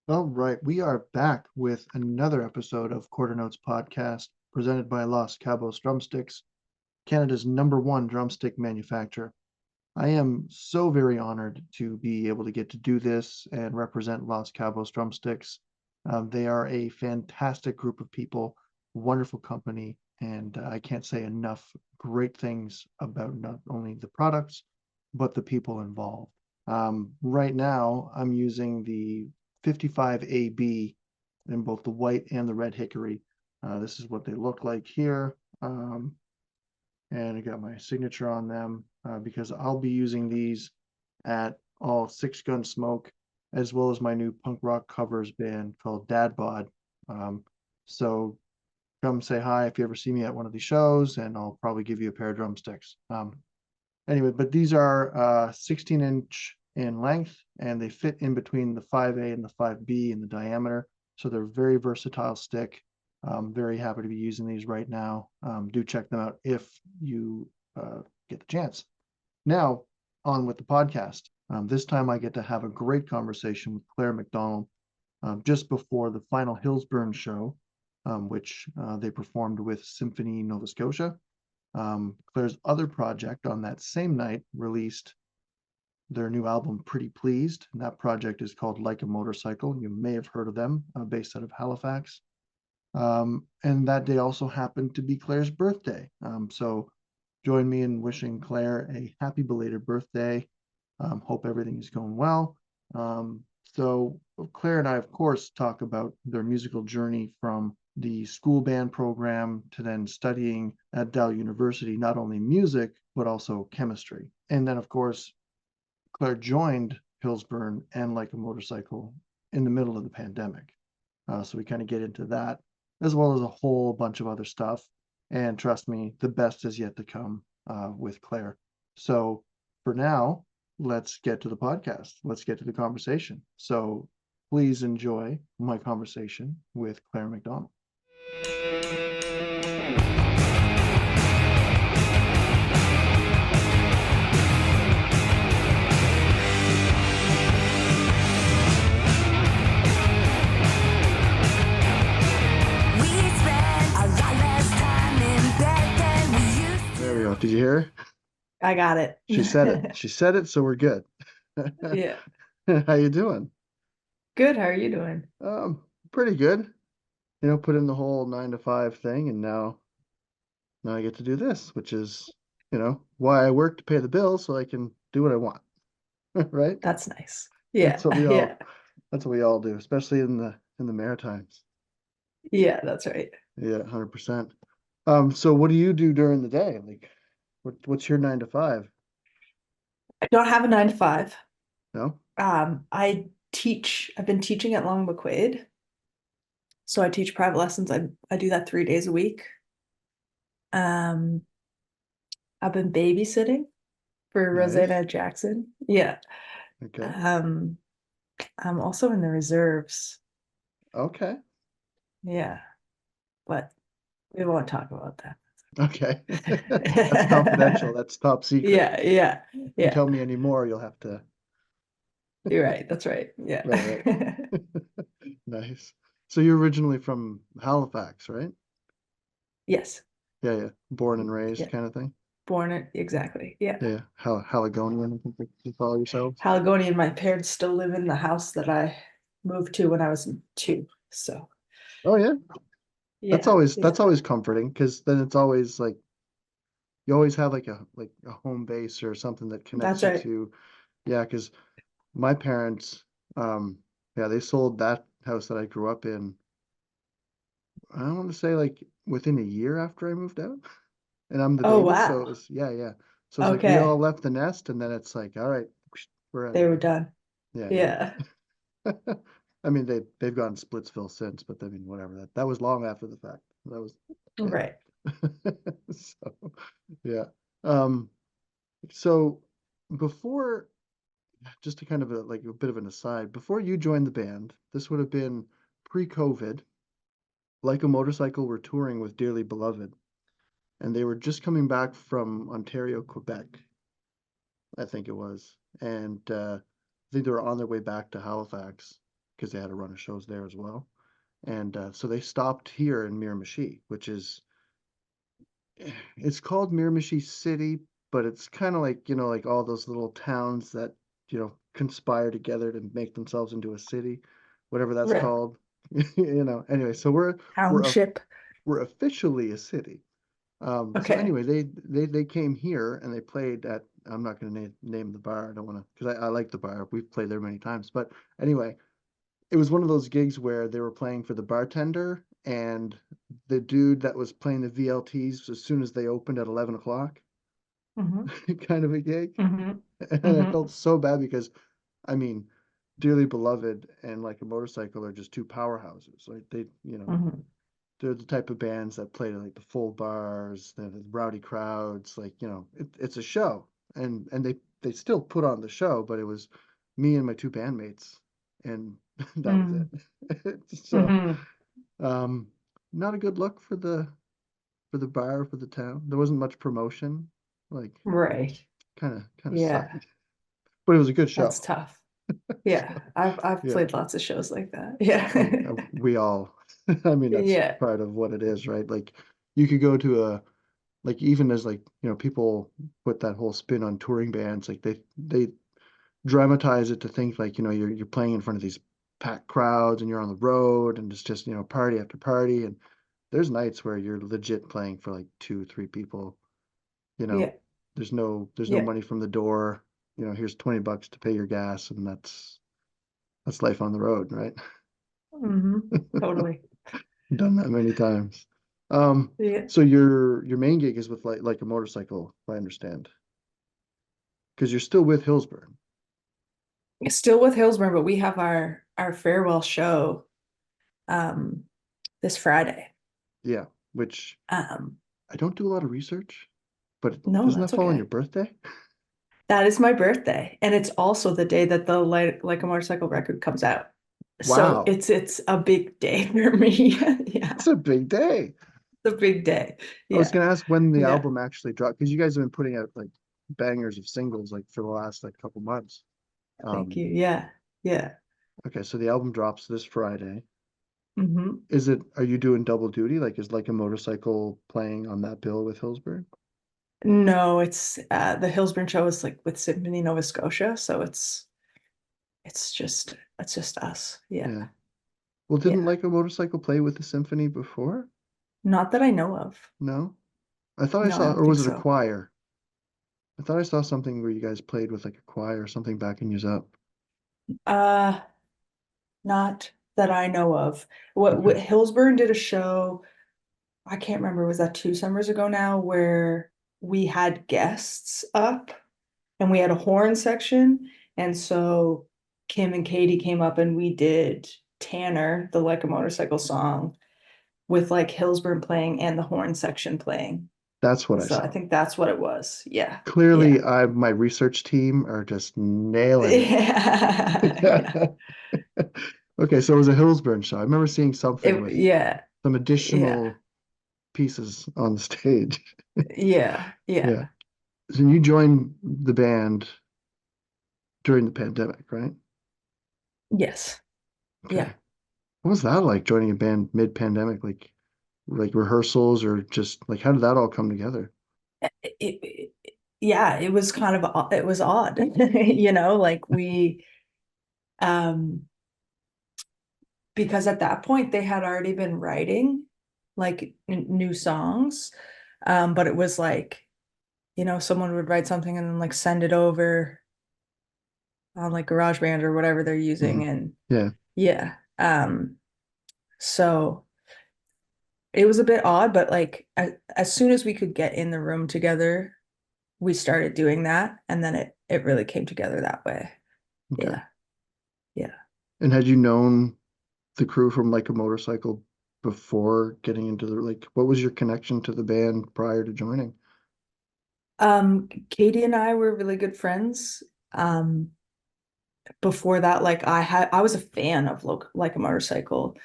All right, we are back with another episode of Quarter Notes Podcast presented by Los Cabos Drumsticks, Canada's #1 drumstick manufacturer. I am so very honored to be able to get to do this and represent Los Cabos Drumsticks. They are a fantastic group of people, wonderful company, and I can't say enough great things about not only the products, but the people involved. Right now, I'm using the 55AB in both the white and the red hickory. This is what they look like here. And I got my signature on them because I'll be using these at all Six Gun Smoke, as well as my new punk rock covers band called Dad Bod. So come say hi if you ever see me at one of these shows, and I'll probably give you a pair of drumsticks. Anyway, but these are 16-inch in length, and they fit in between the 5A and the 5B in the diameter. So they're very versatile stick. I'm very happy to be using these right now. Do check them out if you get the chance. Now, on with the podcast. This time I get to have a great conversation with Clare Macdonald just before the final Hillsburn show, which they performed with Symphony Nova Scotia. Claire's other project on that same night released their new album, Pretty Pleased. And that project is called Like a Motorcycle. You may have heard of them, based out of Halifax. And that day also happened to be Claire's birthday. So join me in wishing Claire a happy belated birthday. Hope everything is going well. So Claire and I, of course, talk about their musical journey from the school band program to then studying at DAL University, not only music, but also chemistry. And then, of course, Claire joined Hillsburn and Like a Motorcycle in the middle of the pandemic. So we kind of get into that, as well as a whole bunch of other stuff. And trust me, the best is yet to come with Claire. So for now, let's get to the podcast. Let's get to the conversation. So please enjoy my conversation with Clare Macdonald. There we go. Did you hear her? I got it. She said it. She said it, so we're good. Yeah. How you doing? Good. How are you doing? Pretty good. You know, put in the whole 9 to 5 thing, and now I get to do this, which is, why I work to pay the bills so I can do what I want. Right? That's nice. Yeah. That's what we Yeah. all do, especially in the Maritimes. Yeah, that's right. Yeah, 100%. So what do you do during the day? Like, what's your 9 to 5? I don't have a 9 to 5. No? I teach. I've been teaching at Long McQuaid. So I teach private lessons. I do that 3 days a week. I've been babysitting for Nice. Rosanna Jackson. Yeah. Okay. I'm also in the reserves. Okay. Yeah. But we won't talk about that. Okay. That's confidential. That's top secret. Yeah. If you tell me any more, you'll have to. You're right. That's right. Yeah. Right. Nice. So you're originally from Halifax, right? Yes. Yeah. Born and raised Yeah. kind of thing. Exactly. Yeah. Yeah. Haligonian, I think you call yourselves. Haligonian, my parents still live in the house that I moved to when I was 2. So Oh yeah. That's yeah. always comforting because then it's always like you always have like a home base or something that connects That's you right. to. Yeah, because my parents, they sold that house that I grew up in. I don't want to say like within a year after I moved out, and I'm the Oh baby, so wow. it was yeah. So it's like we all Okay. left the nest, and then it's like, all right, we're out of They were here. done. Yeah. Yeah. I mean, they've gone to Splitsville since, but I mean, whatever. That was long after the fact. That was yeah. Right. So yeah. Um. So before, just to kind of like a bit of an aside, before you joined the band, this would have been pre-COVID. Like a Motorcycle were touring with Dearly Beloved, and they were just coming back from Ontario, Quebec, I think it was, and I think they were on their way back to Halifax. because they had a run of shows there as well. And so they stopped here in Miramichi, which is it's called Miramichi City, but it's kind of like, like all those little towns that, conspire together to make themselves into a city, whatever that's Right. called. Anyway, so we're a, Township. we're officially a city. So Okay. anyway, they came here and they played at, I'm not going to name the bar. I don't want to, because I like the bar. We've played there many times. But anyway, it was one of those gigs where they were playing for the bartender and the dude that was playing the VLTs as soon as they opened at 11 o'clock, Mm-hmm. kind of a gig. Mm-hmm. And I Mm-hmm. felt so bad because, I mean, Dearly Beloved and Like a Motorcycle are just two powerhouses. Like Mm-hmm. they're the type of bands that play to like the full bars, the rowdy crowds. Like, it's a show, and they still put on the show, but it was me and my two bandmates, and that was it. So, Mm-hmm. um, not a good look for the bar for the town. There wasn't much promotion, like Right. kind of Yeah. sucked, but it was a good That's show. tough. So, Yeah. I've yeah. played lots of shows like that. Yeah. Oh, we all. I mean, that's Yeah. part of what it is, right? Like, you could go to a like even as like people put that whole spin on touring bands, like they dramatize it to think like you're playing in front of these packed crowds and you're on the road and it's just party after party, and there's nights where you're legit playing for like two, three people. You know, Yeah. there's no Yeah. money from the door. Here's $20 to pay your gas, and that's life on the road, right? Mm-hmm. Totally. Done that many times. Um, Yeah. so your main gig is with like a motorcycle, if I understand, because you're still with Hillsburn. Still with Hillsburn, but we have our farewell show um this Friday. Yeah, which Um, I don't do a lot of research, but no, doesn't that that's fall on your okay. birthday? That is my birthday, and it's also the day that the like a motorcycle record comes out. So Wow, it's a big day for me. it's Yeah, a big day. it's a big day. I was Yeah, gonna ask when the yeah. album actually dropped, because you guys have been putting out like bangers of singles like for the last like couple months. Thank Um, you. Yeah, yeah. okay, so the album drops this Friday. Hmm. Are you doing double duty? Like, is like a motorcycle playing on that bill with Hillsburn? No, it's the Hillsburn show is like with Symphony Nova Scotia, so it's just us. Yeah, Yeah. Well, didn't yeah. like a motorcycle play with the symphony before? Not that I know of. No? I thought I No, I saw, don't or think was it a so. choir? I thought I saw something where you guys played with like a choir or something backing you up. Uh, Not that I know of. What Okay. Hillsburn did a show, I can't remember, was that 2 summers ago now, where we had guests up and we had a horn section. And so Kim and Katie came up and we did Tanner, the Like a Motorcycle song, with like Hillsburn playing and the horn section playing. That's what I So I saw. think that's what it was. Yeah. Clearly, Yeah. my research team are just nailing it. Yeah. Yeah. Okay, so it was a Hillsburn show. I remember seeing something with Yeah. some Yeah. additional pieces on the stage. Yeah. Yeah. Yeah. So you joined the band during the pandemic, right? Yes. Okay. Yeah. What was that like joining a band mid-pandemic? Like rehearsals or just like how did that all come together? Yeah, it was kind of it was odd. Like um because at that point they had already been writing like new songs. But it was like, someone would write something and then like send it over on like GarageBand or whatever they're using. Hmm. And Yeah. yeah. So it was a bit odd, but like as soon as we could get in the room together, we started doing that, and then it really came together that way. Okay. Yeah. Yeah. And had you known the crew from like a motorcycle before getting into the like what was your connection to the band prior to joining? Katie and I were really good friends. Um, Before that, like I was a fan of Like a Motorcycle.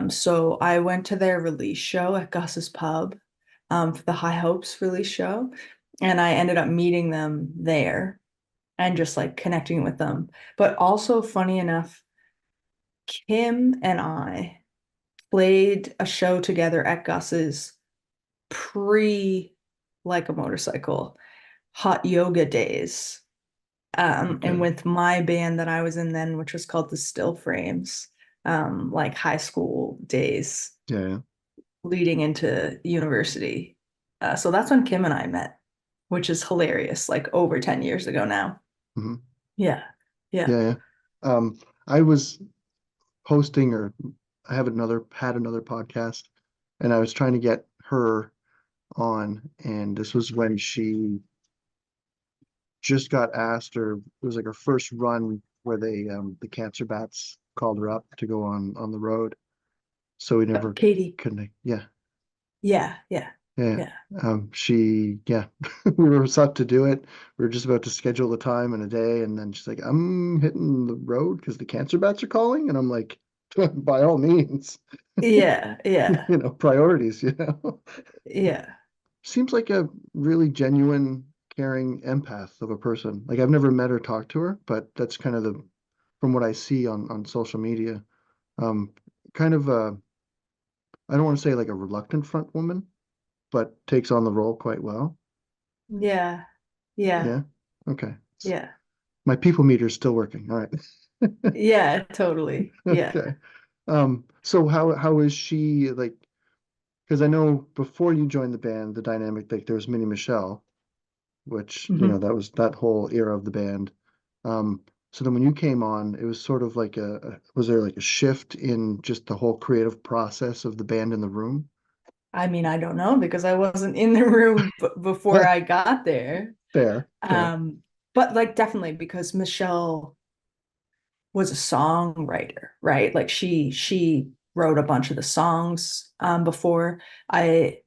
So I went to their release show at Gus's Pub, for the High Hopes release show, and I ended up meeting them there and just like connecting with them. But also, funny enough, Kim and I played a show together at Gus's pre like a motorcycle hot yoga days. And Okay. with my band that I was in then, which was called the Still Frames, like high school days Yeah. Yeah. leading into university. So that's when Kim and I met, which is hilarious, like over 10 years ago now. Mhm. Yeah. Yeah. Yeah. Yeah. I was hosting, or I have had another podcast, and I was trying to get her on, and this was when she just got asked, or it was like her first run where the cancer bats called her up to go on the road. So we never Katie. connect. Yeah. Yeah. Yeah. Yeah. Yeah. Yeah, we were set to do it. We were just about to schedule the time and a day, and then she's like, I'm hitting the road because the cancer bats are calling. And I'm like, by all means, Yeah. Yeah. priorities, Yeah. Seems like a really genuine, caring empath of a person. Like I've never met or talked to her, but that's kind of from what I see on social media. Um, kind of I don't want to say like a reluctant front woman, but takes on the role quite well. Yeah. Yeah. Yeah. Okay. Yeah. My people meter is still working. All right. Yeah. Totally. Yeah. Okay. So how is she like? Because I know before you joined the band, the dynamic, like there was Minnie Michelle, which Mhm. that was that whole era of the band. Um, so then when you came on, it was sort of like was there like a shift in just the whole creative process of the band in the room? I mean, I don't know because I wasn't in the room before I got there. Fair, fair. Um, but like definitely because Michelle was a songwriter, right? Like she wrote a bunch of the songs before. I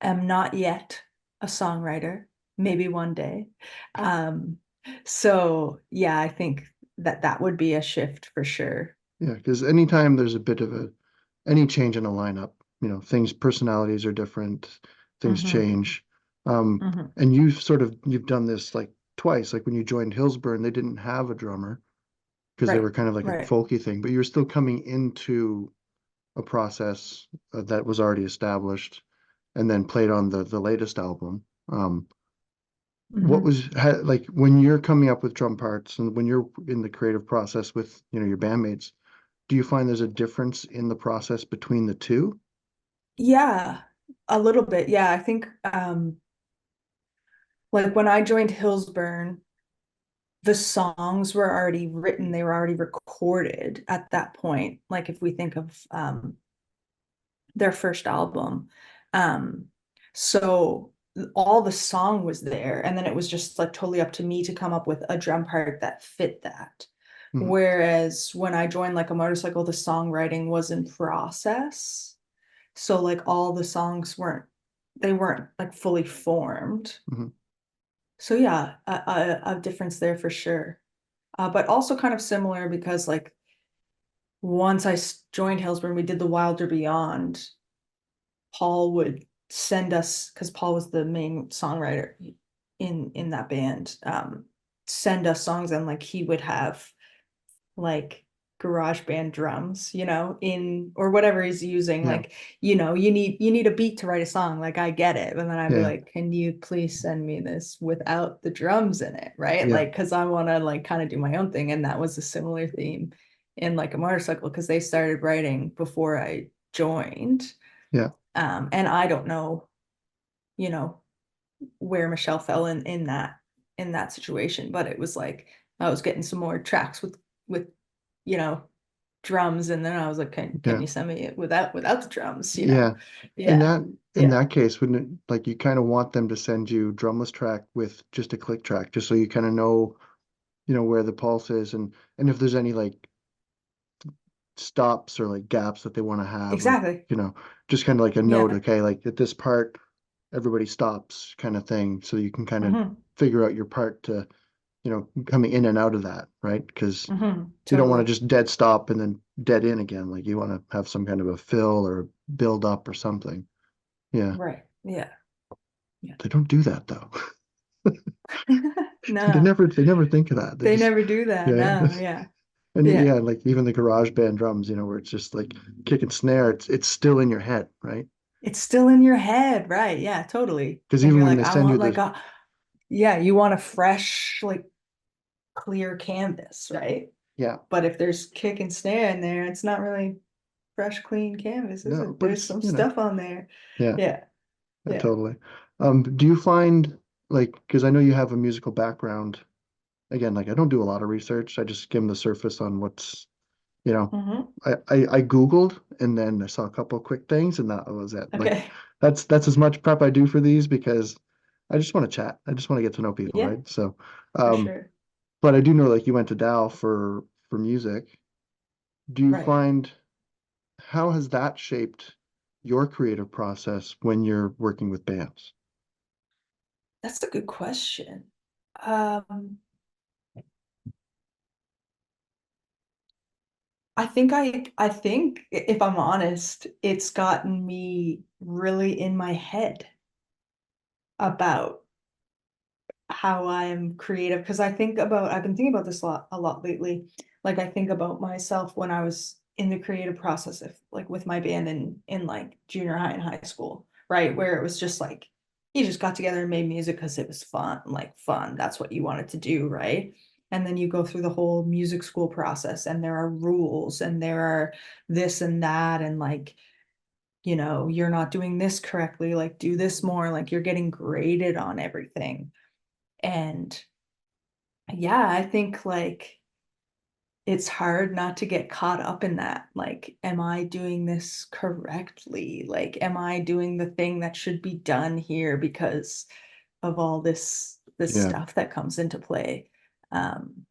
am not yet a songwriter, maybe one day. Um, so yeah, I think that that would be a shift for sure. Yeah, because anytime there's a bit of any change in a lineup, things, personalities are different, things Hmm. change. Um, Hmm. and you've done this like twice. Like when you joined Hillsburn, they didn't have a drummer because they Right, were kind of like a right. folky thing, but you're still coming into a process that was already established and then played on the latest album. What Hmm. was like when you're coming up with drum parts and when you're in the creative process with, your bandmates, do you find there's a difference in the process between the two? Yeah, a little bit. Yeah, I think like when I joined Hillsburn, the songs were already written, they were already recorded at that point. Like if we think of their first album. Um, so all the song was there, and then it was just like totally up to me to come up with a drum part that fit that. Mhm. Whereas when I joined like a motorcycle, the songwriting was in process. So like all the songs weren't like fully formed. Mhm. So yeah, a difference there for sure. But also kind of similar because like once I joined Hillsburn, we did the Wilder Beyond. Paul would send us because Paul was the main songwriter in that band. Send us songs and like he would have like garage band drums, in or whatever he's using. Yeah. Like, you need a beat to write a song. Like I get it. And then I'd be Yeah. like, can you please send me this without the drums in it? Right. Yeah. Like, because I want to like kind of do my own thing. And that was a similar theme in like a motorcycle because they started writing before I joined. Yeah. And I don't know, you know, where Michelle fell in that situation, but it was like I was getting some more tracks with you know drums, and then I was like, can Yeah. you send me it without the drums? Yeah. In Yeah, that in yeah, that case, wouldn't it, like you kind of want them to send you drumless track with just a click track, just so you kind of know, where the pulse is and if there's any like stops or like gaps that they want to have, like, exactly. just kind of like a note, Yeah. okay, like at this part, everybody stops kind of thing. So you can kind of Hmm. figure out your part to, coming in and out of that, right? Because Hmm. you don't want to Totally. just dead stop and then dead in again. Like you want to have some kind of a fill or build up or something. Yeah. Right. Yeah. Yeah. They don't do that though. They No, never they never think of that. They they just never do that. yeah. No. Yeah. And Yeah. yeah, like even the garage band drums, where it's just like kick and snare, it's still in your head, right? It's still in your head, right? Yeah, totally. Because And even you're when like, they I send you want like the, a, yeah, you want a fresh, like clear canvas, right? yeah, But if there's kick and snare in there, it's not really fresh, clean canvas, is no, it? but There's it's, some stuff on there. yeah, Yeah, yeah. totally. Do you find like, because I know you have a musical background, again, like I don't do a lot of research. I just skim the surface on what's, you know, Hmm. I Googled and then I saw a couple of quick things and that was it. Like Okay. that's as much prep I do for these because I just want to chat. I just want to get to know people, Yeah, right? So, for um, sure. but I do know like you went to DAL for music. Do you Right. find how has that shaped your creative process when you're working with bands? That's a good question. Um, I think if I'm honest, it's gotten me really in my head about how I'm creative because I've been thinking about this a lot lately. Like I think about myself when I was in the creative process of like with my band in like junior high and high school, right? Where it was just like you just got together and made music because it was fun, like fun. That's what you wanted to do, right? And then you go through the whole music school process and there are rules and there are this and that and like you're not doing this correctly, like do this more, like you're getting graded on everything. And yeah, I think like it's hard not to get caught up in that. Like, am I doing this correctly? Like, am I doing the thing that should be done here because of all this Yeah, stuff that comes into play? Um,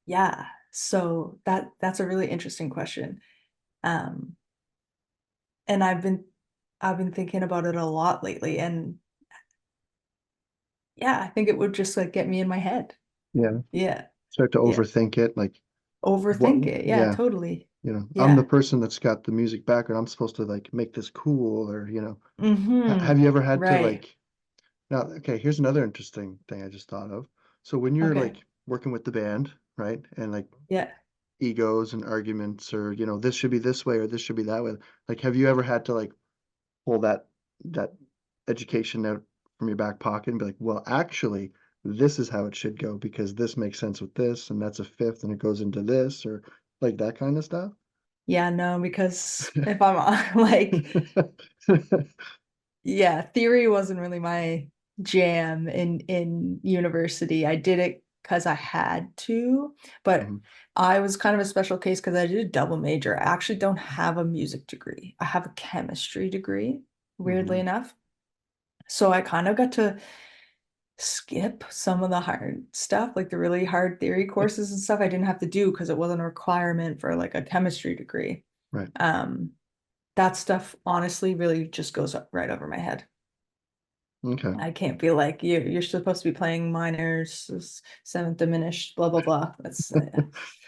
yeah, so that's a really interesting question. Um, and I've been thinking about it a lot lately, and yeah, I think it would just like get me in my head. yeah. Yeah, Start to yeah. overthink it, like what? Overthink it. Yeah, Yeah, totally. I'm the Yeah. person that's got the music background. I'm supposed to like make this cool, or have Mm-hmm. you ever had to Right. like now? Okay, here's another interesting thing I just thought of. So when you're Okay. like working with the band, right, and like Yeah. egos and arguments, or this should be this way or this should be that way. Like, have you ever had to like pull that education out from your back pocket and be like, well, actually, this is how it should go because this makes sense with this, and that's a fifth, and it goes into this, or like that kind of stuff? Yeah, no, because if I'm like, yeah, theory wasn't really my jam in university. I did it because I had to, but Mhm, I was kind of a special case because I did a double major. I actually don't have a music degree. I have a chemistry degree, weirdly mhm. enough. So I kind of got to skip some of the hard stuff, like the really hard theory courses and stuff I didn't have to do because it wasn't a requirement for like a chemistry degree. Right. Um, that stuff honestly really just goes up right over my head. Okay. I can't be like you're supposed to be playing minors, seventh diminished, blah blah blah. That's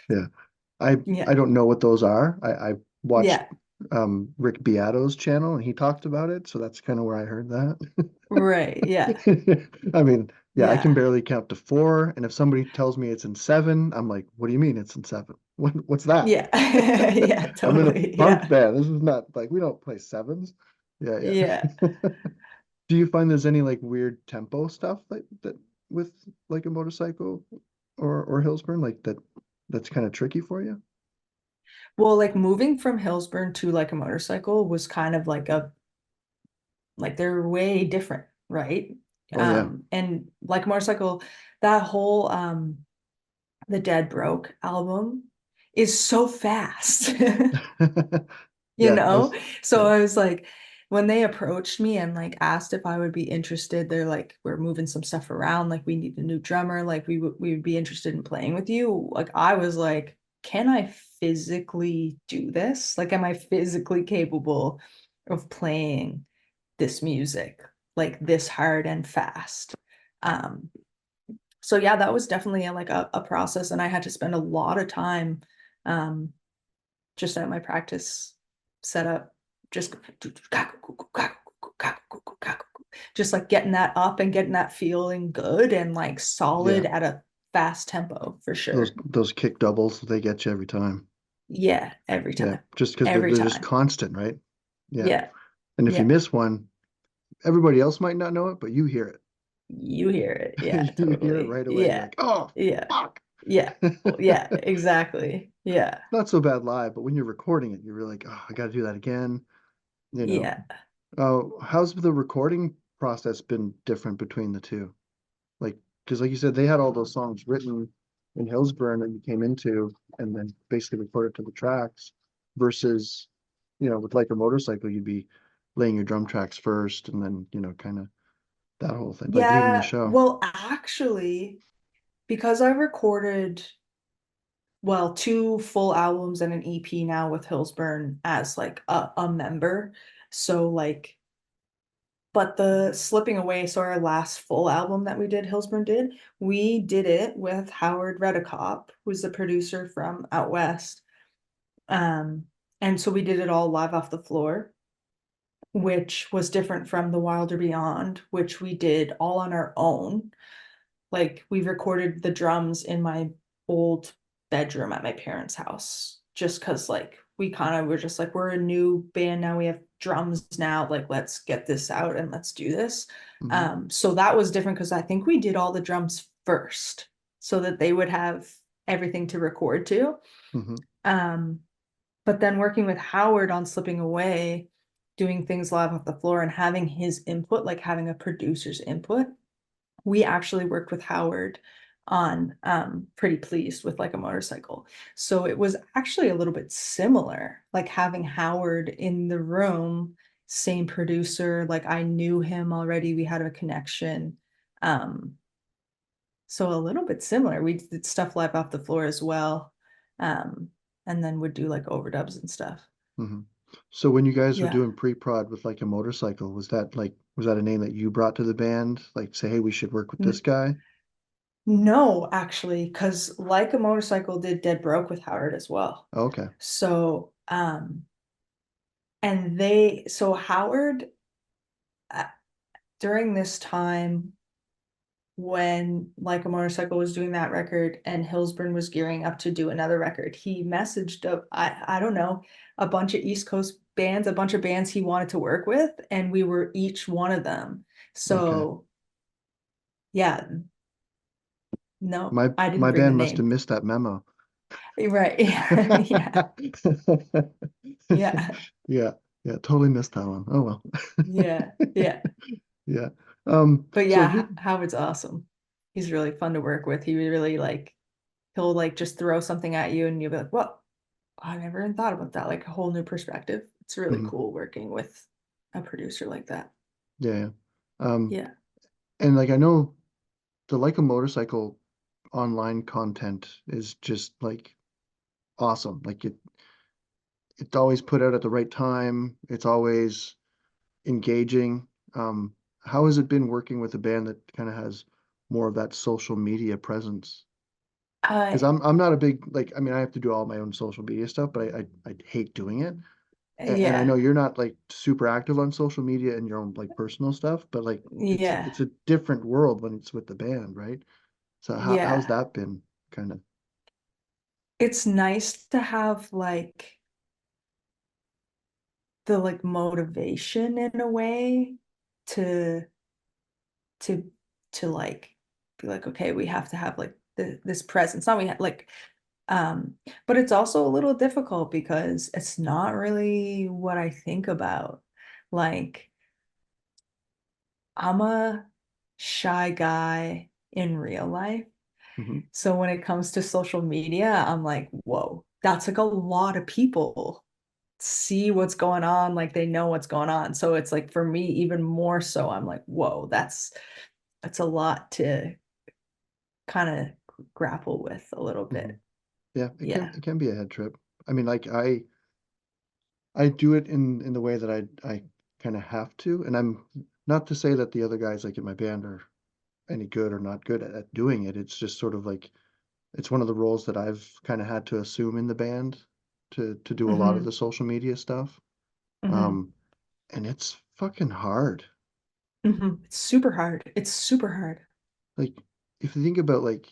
Yeah. I yeah. I don't know what those are. I watched Yeah, Rick Beato's channel and he talked about it, so that's kind of where I heard that. right. Yeah. I mean, yeah, I can Yeah. barely count to four, and if somebody tells me it's in seven, I'm like, what do you mean it's in seven? What's that? Yeah. Yeah, I'm in a totally. punk Yeah. band. This is not like we don't play sevens. Yeah, Yeah. yeah. Do you find there's any like weird tempo stuff that with like a motorcycle or Hillsburn like that's kind of tricky for you? Well, like moving from Hillsburn to like a motorcycle was kind of like they're way different, right? Oh yeah. And like motorcycle, that whole the Dead Broke album is so fast. you Yeah, know? those So yeah. I was like, when they approached me and like asked if I would be interested, they're like, we're moving some stuff around, like we need a new drummer, like we would be interested in playing with you. Like I was like, can I physically do this? Like, am I physically capable of playing this music like this hard and fast? Um, so yeah, that was definitely like a process, and I had to spend a lot of time um just at my practice setup, just just like getting that up and getting that feeling good and like solid Yeah. at a fast tempo for Those sure. those kick doubles, they get you every time. Yeah, every Yeah, time. just because they're Every they're just time. constant, right? Yeah. Yeah. And if you Yeah. miss one, everybody else might not know it, but you hear You hear it. Yeah, it. You hear it totally. right away. You're Yeah. like, oh, Yeah. fuck. Yeah. Yeah, exactly. Yeah. Not so bad live, but when you're recording it, you're really like, oh, I got to do that again. You know. Yeah. How's the recording process been different between the two? Like, because like you said, they had all those songs written in Hillsburn that you came into and then basically recorded to the tracks versus, with like a motorcycle, you'd be laying your drum tracks first and then, kind of that whole thing, like leading the Yeah. show. Well, actually, because I recorded, well, two full albums and an EP now with Hillsburn as like a member. So like, but the Slipping Away, so our last full album that we did, Hillsburn did, we did it with Howard Redicop, who's the producer from out west. Um, and so we did it all live off the floor, which was different from The Wilder Beyond, which we did all on our own. Like we recorded the drums in my old bedroom at my parents' house, just because like we kind of were just like, we're a new band now, we have drums now, like let's get this out and let's do this. Hmm. So that was different because I think we did all the drums first so that they would have everything to record to. Hmm. Um, but then working with Howard on Slipping Away, doing things live off the floor and having his input, like having a producer's input, we actually worked with Howard on Pretty Pleased with Like a Motorcycle. So it was actually a little bit similar, like having Howard in the room, same producer, like I knew him already, we had a connection. Um, so a little bit similar. We did stuff live off the floor as well. Um, and then would do like overdubs and stuff. Hmm. So when you guys were Yeah. doing pre-prod with like a motorcycle, was that a name that you brought to the band? Like say, hey, we should work with this N- guy? no, actually, because Like a Motorcycle did Dead Broke with Howard as well. Okay. So, so Howard, uh, during this time when Like a Motorcycle was doing that record and Hillsburn was gearing up to do another record, he messaged I don't know, a bunch of East Coast bands, a bunch of bands he wanted to work with, and we were each one of them. Okay. So yeah, no, My I didn't my bring the band must have name. missed that memo. Right. Yeah. Yeah. Yeah, yeah, totally missed that one. Oh well. Yeah. Yeah. Yeah. But So yeah, who Howard's awesome. He's really fun to work with. He really like he'll like just throw something at you and you'll be like, well, I never even thought about that. Like a whole new perspective. It's really Mhm. cool working with a producer like that. Yeah, yeah. Um, Yeah. and like I know the Like a Motorcycle online content is just like awesome. Like it's always put out at the right time. It's always engaging. How has it been working with a band that kind of has more of that social media presence? Because Uh I'm not a big like I mean I have to do all my own social media stuff, but I hate doing it. And I know yeah. you're not like super active on social media and your own like personal stuff, but like it's Yeah. it's a different world when it's with the band, right? So how's Yeah. that been kind of? It's nice to have like the like motivation in a way to to to like be like, okay, we have to have like this presence. Not we have like but it's also a little difficult because it's not really what I think about. Like I'm a shy guy in real life. Mhm. So when it comes to social media, I'm like, whoa, that's like a lot of people see what's going on, like they know what's going on. So it's like for me, even more so, I'm like, whoa, that's a lot to kind of grapple with a little Mhm. bit. Yeah, it can Yeah. it can be a head trip. I mean, like I do it in the way that I kind of have to, and I'm not to say that the other guys like in my band are any good or not good at doing it. It's just sort of like it's one of the roles that I've kind of had to assume in the band to do a lot of Hmm. the social media stuff. Hmm. Um, and it's fucking hard. Hmm. It's super hard. It's super hard. Like if you think about like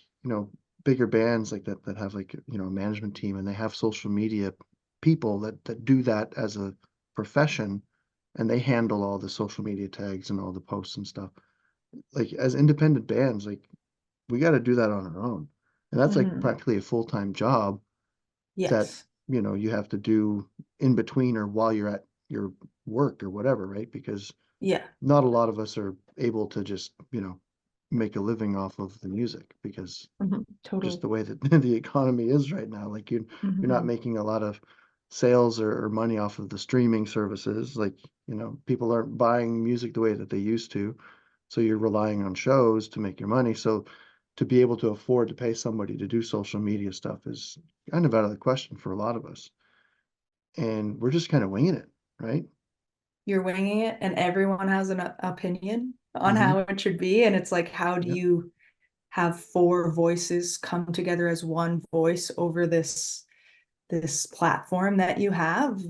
bigger bands like that have like, a management team, and they have social media people that do that as a profession, and they handle all the social media tags and all the posts and stuff. Like as independent bands, like we got to do that on our own. And that's like Hmm. practically a full-time job that, Yes. you have to do in between or while you're at your work or whatever, right? Because Yeah. not a lot of us are able to just, make a living off of the music because Hmm. just Totally. the way that the economy is right now. Like you're not Hmm. making a lot of sales or money off of the streaming services. Like, people aren't buying music the way that they used to. So you're relying on shows to make your money. So to be able to afford to pay somebody to do social media stuff is kind of out of the question for a lot of us. And we're just kind of winging it, right? You're winging it, and everyone has an opinion on Mm-hmm. how it should be. And it's like, how do Yeah. you have four voices come together as one voice over this platform that you have?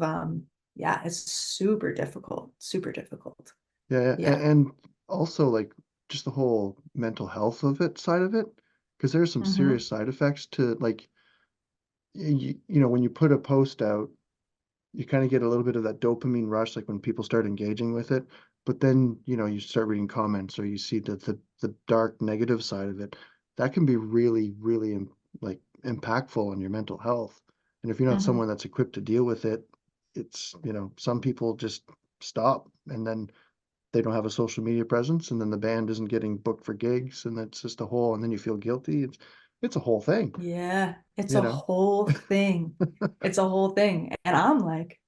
Yeah, it's super difficult, super difficult. Yeah. Yeah. Yeah. And also like just the whole mental health of it side of it, because there's some Hmm. serious side effects to like when you put a post out, you kind of get a little bit of that dopamine rush, like when people start engaging with it. But then, you start reading comments or you see the dark negative side of it. That can be really, really like impactful on your mental health. And if you're not Hmm. someone that's equipped to deal with it, it's, some people just stop and then they don't have a social media presence, and then the band isn't getting booked for gigs, and that's just a whole, and then you feel guilty. It's a whole thing, Yeah, it's you a know. whole thing. It's a whole thing. And I'm like,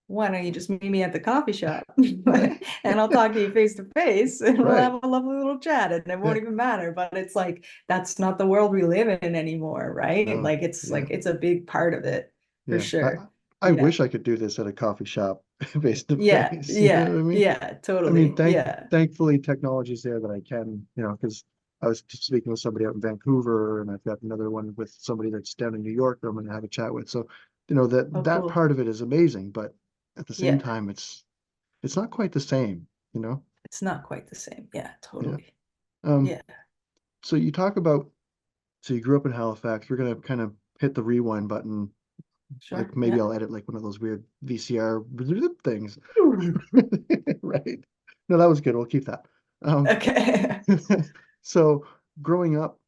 why don't you just meet me at the coffee shop and I'll talk to you face to face and we'll Right. have a lovely little chat and it Yeah. won't even matter. But it's like that's not the world we live in anymore, right? No. Like Yeah. it's a big part of it for Yeah. sure. I Yeah. wish I could do this at a coffee shop face to Yeah. face. You know Yeah. what I mean? Yeah. I mean, Totally. Yeah. thankfully technology's there that I can, because I was just speaking with somebody out in Vancouver, and I've got another one with somebody that's down in New York that I'm going to have a chat with. So, Oh, that cool. part of it is amazing, but at the same Yeah. time, it's not quite the same, you know? It's not quite the same. Yeah. Yeah. Totally. Um, Yeah. so you talk about, so you grew up in Halifax. We're gonna kind of hit the rewind button. Sure. Like maybe Yeah. I'll edit like one of those weird VCR things. Right. No, that was good. We'll keep that. Um, Okay. so growing up,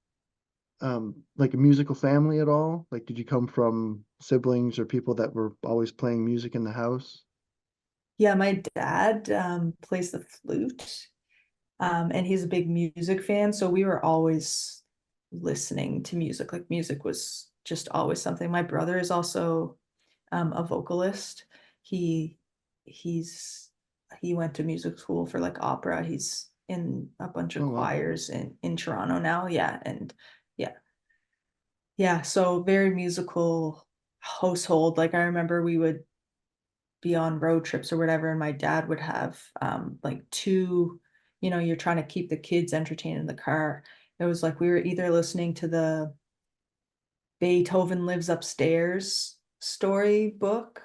like a musical family at all? Like, did you come from siblings or people that were always playing music in the house? Yeah, my dad plays the flute. And he's a big music fan, so we were always listening to music. Like music was just always something. My brother is also a vocalist. He he's he went to music school for like opera. He's in a bunch of Oh, wow. choirs in Toronto now. Yeah, and yeah, yeah. So very musical household. Like I remember we would be on road trips or whatever, and my dad would have like two, you're trying to keep the kids entertained in the car. It was like we were either listening to the Beethoven Lives Upstairs storybook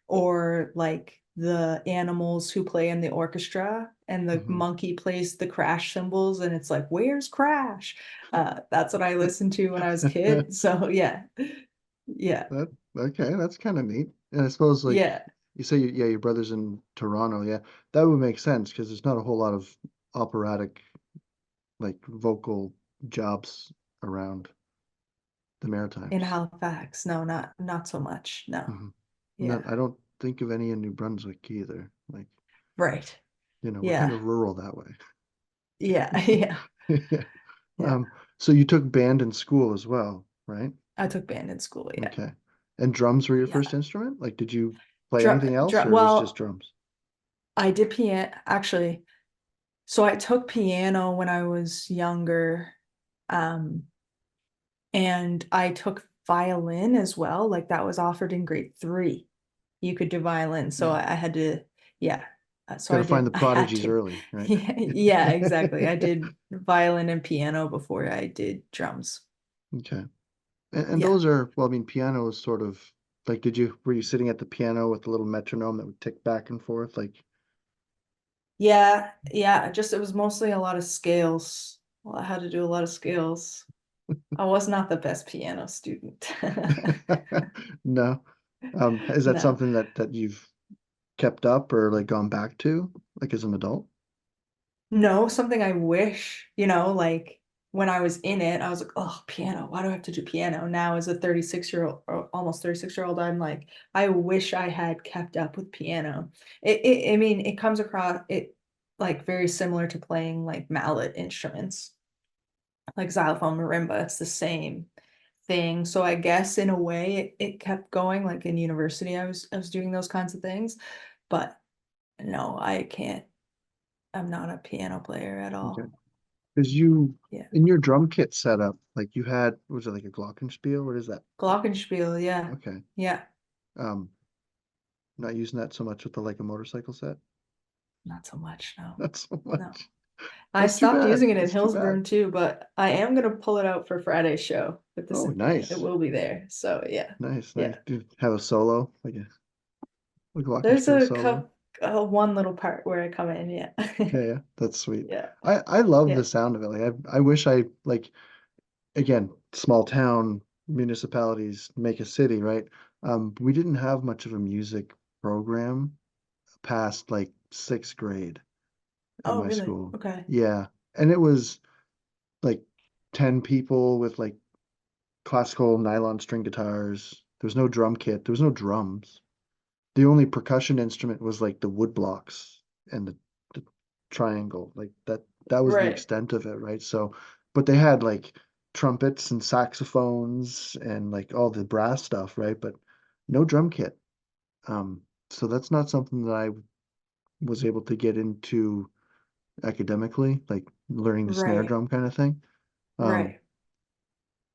or like the animals who play in the orchestra and the Hmm. monkey plays the crash cymbals and it's like, where's Crash? That's what I listened to when I was a kid. So yeah. Yeah. That okay, that's kind of neat. And I suppose like Yeah. you say, yeah, your brother's in Toronto. Yeah, that would make sense because there's not a whole lot of operatic like vocal jobs around the In Maritimes. Halifax. No, not so much. No. Hmm. Yeah. I don't think of any in New Brunswick either. Like, Right. we're kind Yeah. of rural that way. Yeah. Yeah. Yeah. Yeah. Um, so you took band in school as well, right? I took band in school. Yeah. Okay. And drums were your Yeah. first instrument? Like, did you play anything else or it was just Well, drums? I did piano actually. So I took piano when I was younger. Um, and I took violin as well. Like that was offered in grade 3. You could do violin. So Yeah. I had to, yeah. So Got to I find the did, I had prodigies to. early, right? Yeah, yeah, exactly. I did violin and piano before I did drums. Okay. And Yeah. those are, well, I mean, piano is sort of like, were you sitting at the piano with the little metronome that would tick back and forth? Like, Yeah, yeah, just it was mostly a lot of scales. Well, I had to do a lot of scales. I was not the best piano student. No. Is that No. something that you've kept up or like gone back to, like as an adult? No, something I wish, like when I was in it, I was like, oh, piano, why do I have to do piano? Now, as a 36-year-old, or almost 36-year-old, I'm like, I wish I had kept up with piano. I mean, it comes across it like very similar to playing like mallet instruments, like xylophone, marimba. It's the same thing. So I guess in a way it kept going. Like in university, I was doing those kinds of things, but no, I can't. I'm not a piano player at Okay. all. Because you, Yeah. in your drum kit setup, like you had, was it like a glockenspiel? What is that? Glockenspiel, yeah. Okay. Yeah. Um, Not using that so much with the like a motorcycle set. Not so much, no. Not so No. much. I That's too stopped bad. using it in That's too bad. Hillsburn too, but I am gonna pull it out for Friday's show with the Oh, symphony. It nice. will be there. So yeah. Nice, nice. Yeah. Do you have a solo, like a There's glockenspiel a solo? cup one little part where I come in, yeah. Yeah, yeah, that's sweet. Yeah. I love the Yeah. sound of it. Like I wish I like again, small town municipalities make a city, right? We didn't have much of a music program past like sixth grade in Oh, my really? school. Okay. Yeah. And it was like 10 people with like classical nylon string guitars. There was no drum kit. There was no drums. The only percussion instrument was like the wood blocks and the triangle. Like that was the Right. extent of it, right? So, but they had like trumpets and saxophones and like all the brass stuff, right? But no drum kit. So that's not something that I was able to get into academically, like learning the snare Right. drum kind of thing. Um, Right.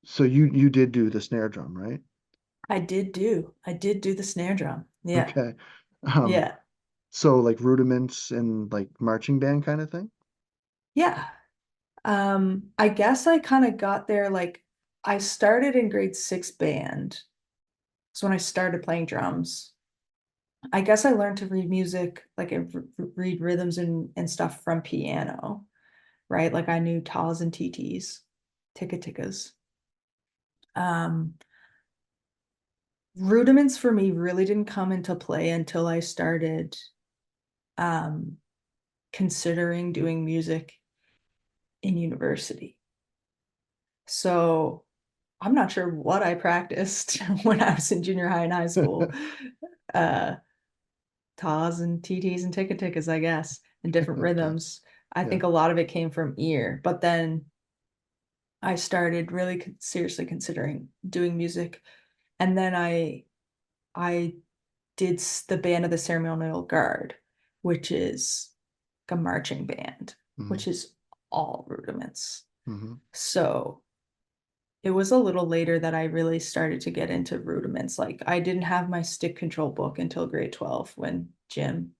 so you did do the snare drum, right? I did do the snare drum. Yeah. Okay. Um, Yeah. so like rudiments and like marching band kind of thing? Yeah. I guess I kind of got there like I started in grade six band. So when I started playing drums, I guess I learned to read music, like read rhythms and stuff from piano, right? Like I knew tas and TTs, ticka tickas. Um, Rudiments for me really didn't come into play until I started um considering doing music in university. So I'm not sure what I practiced when I was in junior high and high school. Uh, Tas and TTs and ticka tickas, I guess, and different Okay. rhythms. I Yeah. think a lot of it came from ear, but then I started really seriously considering doing music, and then I did the band of the ceremonial guard, which is a marching band, Hmm. which is all rudiments. Hmm. So it was a little later that I really started to get into rudiments. Like I didn't have my stick control book until grade 12 when Jim,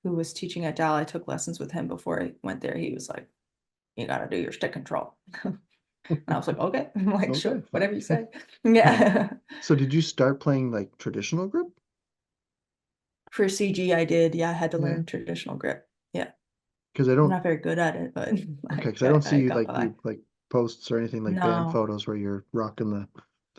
who was teaching at DAL, I took lessons with him before I went there. He was like, you got to do your stick control. And I was like, okay. I'm like, Okay, sure, fine. whatever you say. Um, Yeah. so did you start playing like traditional grip? For CG, I did. Yeah, I had to Yeah. learn traditional grip. Yeah. Because I I'm don't, not very good at it, but okay, I because I don't got see I you got like by. you like posts or anything like band No, photos where you're rocking the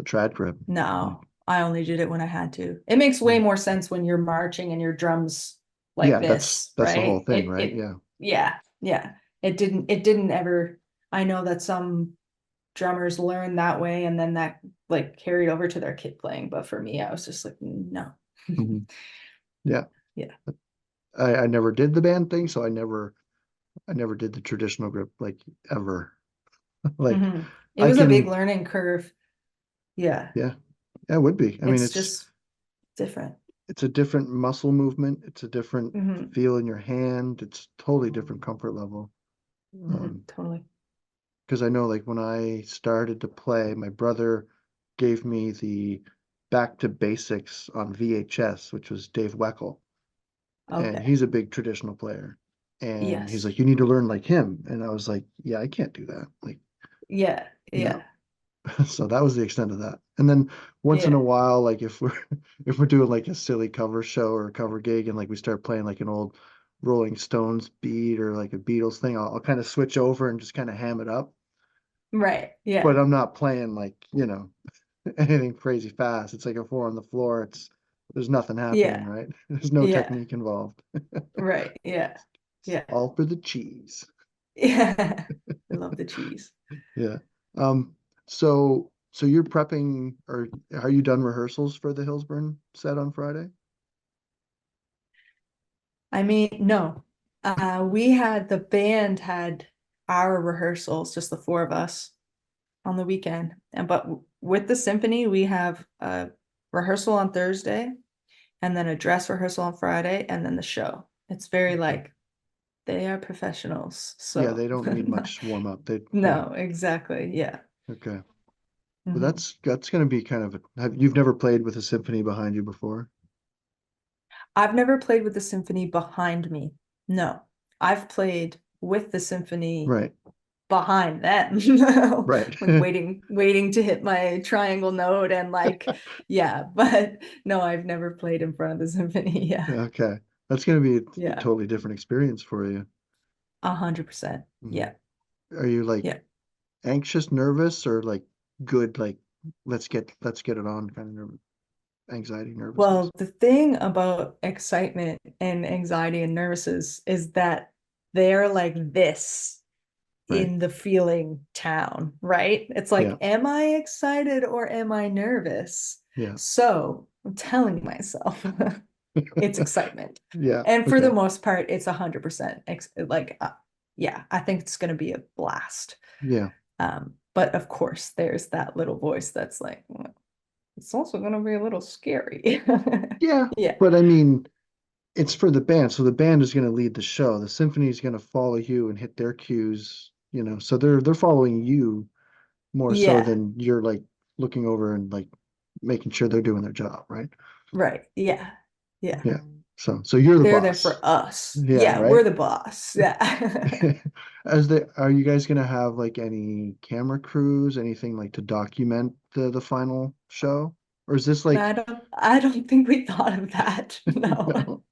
trad grip. Like, no. I only did it when I had to. It makes way yeah. more sense when you're marching and your drums like Yeah, this, that's the whole right? thing, right? Yeah. Yeah, yeah. It didn't ever. I know that some drummers learn that way and then that like carried over to their kit playing, but for me, I was just like, no. Hmm. Yeah. Yeah. I never did the band thing, so I never did the traditional grip like ever. Like It I was a big can, learning curve. Yeah. yeah, yeah, it would be. I mean, It's just different. it's a different muscle movement. It's a different Hmm. feel in your hand. It's totally different comfort level. Totally. Because I know like when I started to play, my brother gave me the Back to Basics on VHS, which was Dave Weckl, and Okay. he's a big traditional player. And he's Yes. like, you need to learn like him. And I was like, yeah, I can't do that. Like, Yeah. no. Yeah. So that was the extent of that. And then once in a Yeah. while, like if we're if we're doing like a silly cover show or a cover gig and like we start playing like an old Rolling Stones beat or like a Beatles thing, I'll kind of switch over and just kind of ham it up. Right. Yeah. but I'm not playing like, anything crazy fast. It's like a four on the floor. There's nothing happening, Yeah. right? There's no Yeah. technique involved. Right. Yeah. It's Yeah. all for the cheese. Yeah. I love the cheese. Yeah. Um, so you're prepping, or are you done rehearsals for the Hillsburn set on Friday? I mean, no. We had the band had our rehearsals, just the four of us on the weekend. And but with the symphony, we have a rehearsal on Thursday and then a dress rehearsal on Friday and then the show. It's very Okay. like they are professionals. Yeah, So they don't need much warm up. Yeah, no, exactly. Yeah. okay. Well, Mhm. that's going to be kind of you've never played with a symphony behind you before? I've never played with the symphony behind me. No, I've played with the symphony Right, behind them, right. like waiting to hit my triangle note and like, yeah, but no, I've never played in front of the symphony. Yeah, Okay. That's going to be a yeah, totally different experience for you. 100%. Mhm. Yeah, Are you like yeah. anxious, nervous, or like good, like let's get it on kind of anxiety, nervousness? Well, the thing about excitement and anxiety and nervousness is that they're like this Right. in the feeling town, right? It's like, Yeah. am I excited or am I nervous? Yeah. So I'm telling myself it's excitement. Yeah. And for the Okay. most part, it's 100% like, yeah, I think it's going to be a blast. Yeah. But of course, there's that little voice that's like, "Well, it's also going to be a little scary." Yeah. Yeah. But I mean, it's for the band, so the band is going to lead the show. The symphony is going to follow you and hit their cues, so they're following you more so Yeah. than you're like looking over and like making sure they're doing their job, right? Right. Yeah. Yeah. Yeah. So you're the They're there boss. for us. Yeah, Yeah. We're right? the boss. Yeah. Are you guys gonna have like any camera crews, anything like to document the final show? Or is this No, like I don't think we thought of that. No. no?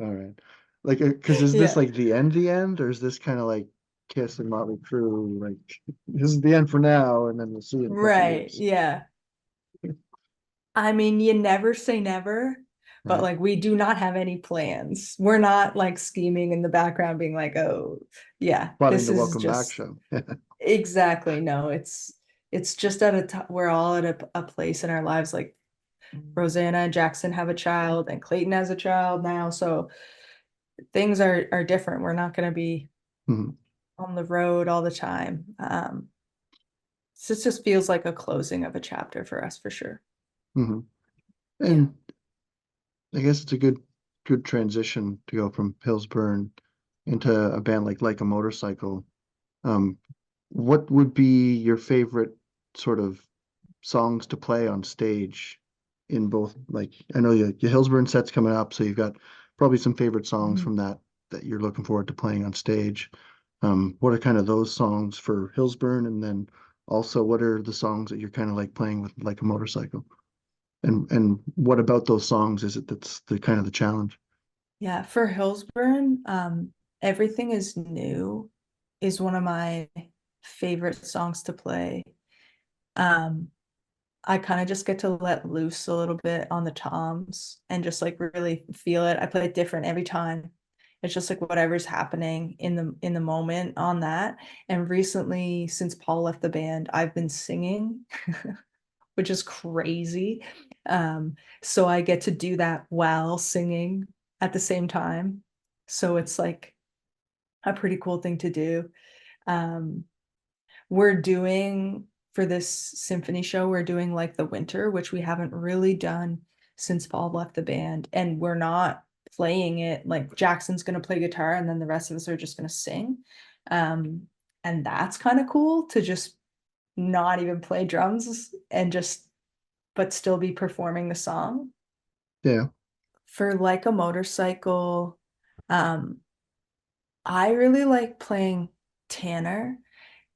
All right. Like, because is this Yeah. like the end, or is this kind of like Kiss and Motley Crue? Like, this is the end for now, and then we'll see you in a couple Right. years, Yeah. I mean, you never say never, but right? like we do not have any plans. We're not like scheming in the background, being like, oh, yeah, Plotting this the is Welcome Back just show. exactly no. It's just at a we're all at a place in our lives. Like Rosanna and Jackson have a child, and Clayton has a child now, so things are different. We're not going to be Mhm, on the road all the time. So it just feels like a closing of a chapter for us for sure. mhm. Yeah. And I guess it's a good transition to go from Hillsburn into a band like a motorcycle. Um, what would be your favorite sort of songs to play on stage in both, like, I know your Hillsburn set's coming up, so you've got probably some favorite songs Mhm. from that you're looking forward to playing on stage. What are kind of those songs for Hillsburn, and then also what are the songs that you're kind of like playing with like a motorcycle? And what about those songs is it that's the kind of the challenge? Yeah, for Hillsburn, Everything is New is one of my favorite songs to play. Um, I kind of just get to let loose a little bit on the toms and just like really feel it. I play it different every time. It's just like whatever's happening in the moment on that. And recently, since Paul left the band, I've been singing, which is crazy. So I get to do that while singing at the same time. So it's like a pretty cool thing to do. Um, we're doing for this symphony show, we're doing like the winter, which we haven't really done since Paul left the band. And we're not playing it like Jackson's going to play guitar and then the rest of us are just going to sing. Um, and that's kind of cool to just not even play drums and just, but still be performing the song. Yeah, For like a motorcycle, um, I really like playing Tanner.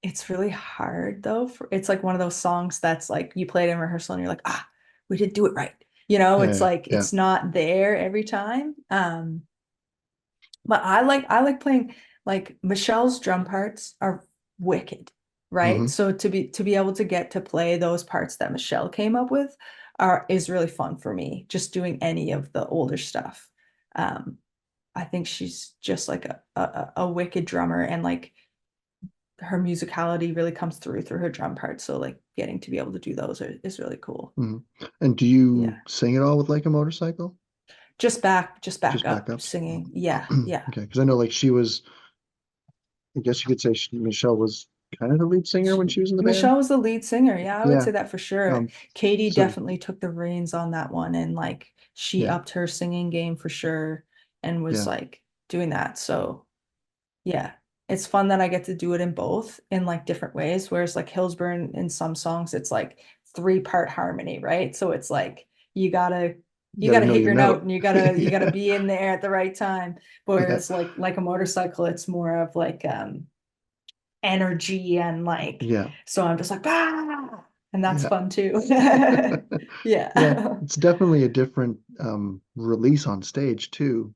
It's really hard though. It's like one of those songs that's like you play it in rehearsal and you're like, ah, we did do it right. It's yeah, like yeah. it's not there every time. But I like playing like Michelle's drum parts are wicked. right? Hmm. So to be able to get to play those parts that Michelle came up with is really fun for me, just doing any of the older stuff. Um, I think she's just like a wicked drummer, and like her musicality really comes through her drum parts. So like getting to be able to do those is really cool. Hmm. And do you Yeah. sing at all with like a motorcycle? Just back Just up backups? singing. Yeah, Okay, yeah. because I know like she was, I guess you could say Michelle was kind of the lead singer when she was in the band. Michelle was the lead singer. Yeah, I would Yeah. say that for sure. Um, Katie so definitely took the reins on that one, and like she yeah, upped her singing game for sure and was yeah, like doing that. So yeah, it's fun that I get to do it in both in like different ways. Whereas like Hillsburn in some songs, it's like three-part harmony, right? So it's like you gotta you you got to gotta know hit your your note note. and you gotta Yeah, be in there at the right time. yeah, Whereas like a motorcycle, it's more of like energy and like yeah, so I'm just like and that's yeah. fun too. Yeah, Yeah. it's definitely a different release on stage too.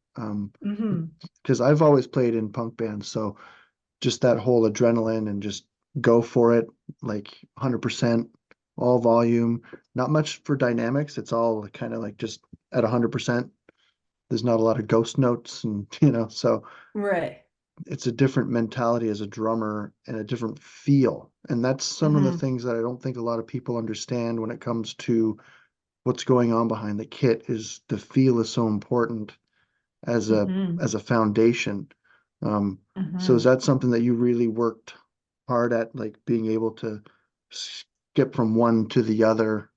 Hmm. Because I've always played in punk bands, so just that whole adrenaline and just go for it, like 100%, all volume. Not much for dynamics. It's all kind of like just at 100%. There's not a lot of ghost notes, and so Right. it's a different mentality as a drummer and a different feel. And that's some of the Hmm. things that I don't think a lot of people understand when it comes to what's going on behind the kit is the feel is so important as a Hmm. as a foundation. Um, so is Hmm. that something that you really worked hard at, like being able to skip from one to the other,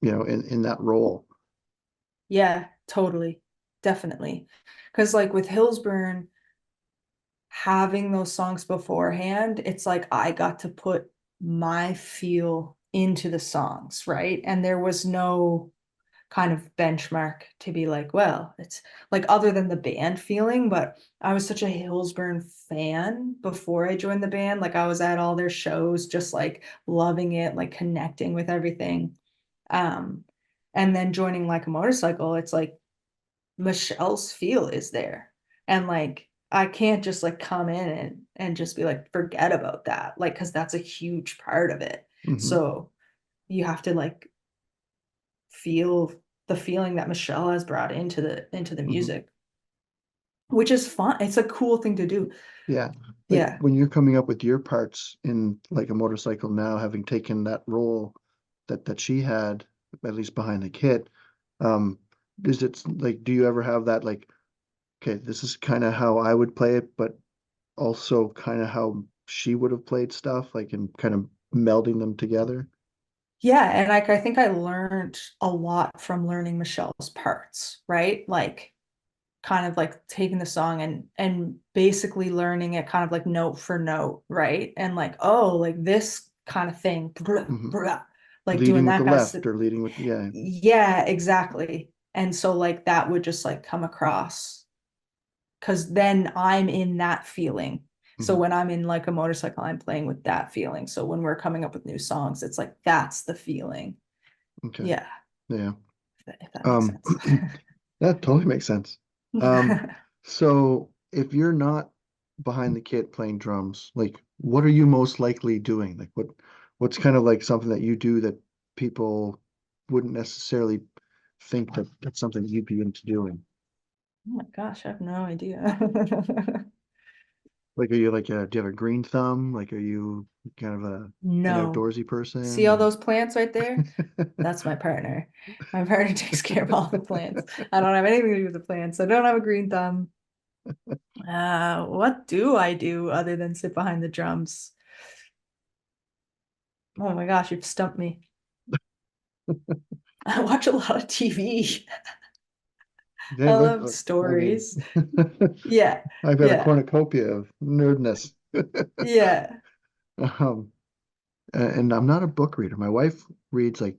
in that role? Yeah, totally. Definitely. Because like with Hillsburn, having those songs beforehand, it's like I got to put my feel into the songs, right? And there was no kind of benchmark to be like, well, it's like other than the band feeling, but I was such a Hillsburn fan before I joined the band. Like I was at all their shows, just like loving it, like connecting with everything. Um, and then joining like a motorcycle, it's like Michelle's feel is there. And like I can't just like come in and just be like, forget about that. Like, cause that's a huge part of it. Hmm. So you have to like feel the feeling that Michelle has brought into the Hmm. music, which is fun. It's a cool thing to do. Yeah. Like Yeah. when you're coming up with your parts in like a motorcycle now, having taken that role that she had, at least behind the kit, um, is it like, do you ever have that like, okay, this is kind of how I would play it, but also kind of how she would have played stuff, like and kind of melding them together? Yeah. And like I think I learned a lot from learning Michelle's parts, right? Like kind of like taking the song and basically learning it kind of like note for note, right? And like, oh, like this kind of thing, Hmm. like doing Leading with that the kind of stuff. left or leading with, yeah. Yeah, exactly. And so like that would just like come across because then I'm in that feeling. So Hmm. when I'm in like a motorcycle, I'm playing with that feeling. So when we're coming up with new songs, it's like that's the feeling. Okay. Yeah, Yeah. if that makes Um, sense. that totally makes sense. Um, so if you're not behind the kit playing drums, like what are you most likely doing? Like what's kind of like something that you do that people wouldn't necessarily think that that's something you'd be into doing? Oh my gosh, I have no idea. Like, are you like do you have a green thumb? Like, are you kind of an No. outdoorsy See all person? those plants right there? That's my partner. My partner takes care of all the plants. I don't have anything to do with the plants. I don't have a green thumb. What do I do other than sit behind the drums? Oh my gosh, you've stumped me. I watch a lot of TV. I Then love I mean, stories. Yeah, I've got a yeah, cornucopia of nerdness. yeah. Um, and I'm not a book reader. My wife reads like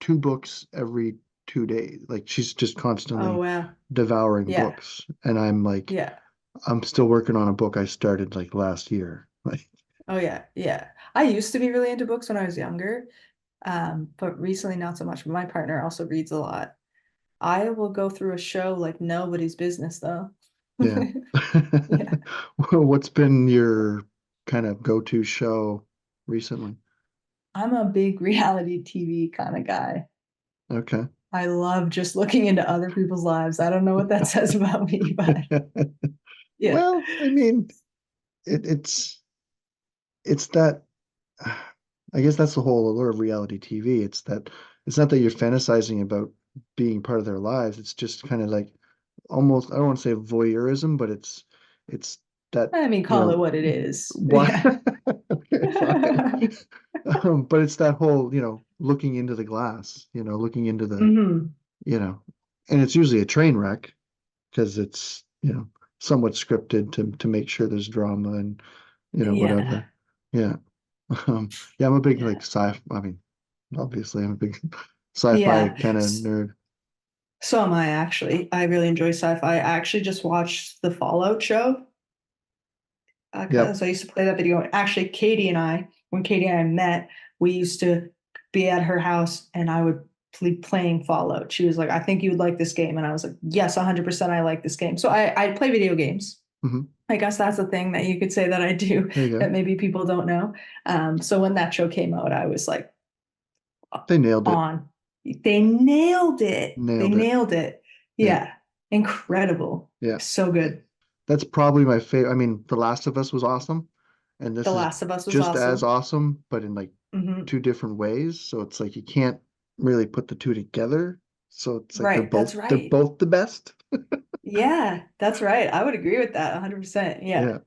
two books every 2 days. Like she's just Oh constantly wow. devouring Yeah, books. And I'm like, yeah. I'm still working on a book I started like last year. Like, Oh yeah, yeah. I used to be really into books when I was younger, but recently not so much. My partner also reads a lot. I will go through a show like nobody's business though. yeah. Yeah. What's been your kind of go-to show recently? I'm a big reality TV kind of guy. Okay. I love just looking into other people's lives. I don't know what that says about me, but yeah. Well, I mean, it's that I guess that's the whole allure of reality TV. It's that it's not that you're fantasizing about being part of their lives. It's just kind of like almost, I don't want to say voyeurism, but it's that, I mean, you call it know, what it is. why Yeah. okay, fine. But it's that whole, looking into the glass, looking into the, hmm you know, and it's usually a train wreck because it's, somewhat scripted to make sure there's drama and, Yeah. whatever. Yeah. Yeah, I'm a big like Yeah. sci. I mean, obviously, I'm a big sci-fi Yeah. kind of nerd. So am I actually. I really enjoy sci-fi. I actually just watched the Fallout show Yep. because I used to play that video. Actually, Katie and I, when Katie and I met, we used to be at her house and I would be playing Fallout. She was like, I think you would like this game. And I was like, yes, 100% I like this game. So I play video games. Hmm. I guess that's the thing that you could say that I do There you that go. maybe people don't know. So when that show came out, I was like, They nailed it. on. They nailed it. They Nailed it. nailed it. Yeah. Yeah. Incredible. Yeah. So good. That's probably my favorite. I mean, The Last of Us was awesome, and The this is Last of Us was just as awesome. awesome, but in like hmm two different ways. So it's like you can't really put the two together. So it's like Right. That's they're right. both the best. Yeah, that's right. I would agree with that 100%. Yeah. Yeah. And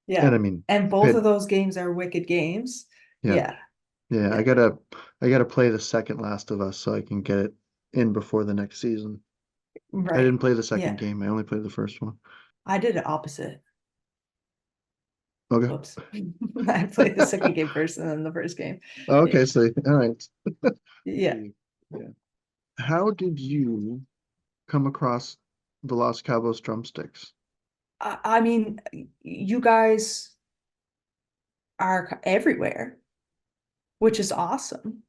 Yeah. I mean, And both of Pit, those games are wicked games. yeah. Yeah. Yeah, Yeah. I gotta play the second Last of Us so I can get it in before the next season. I Right. didn't play the second Yeah. game. I only played the first one. I did it opposite. Okay. Whoops. I played the second game first and then the first game. Yeah. Okay, so all right. Yeah. Yeah. How did you come across the Los Cabos drumsticks? I mean, you guys are everywhere, which is awesome.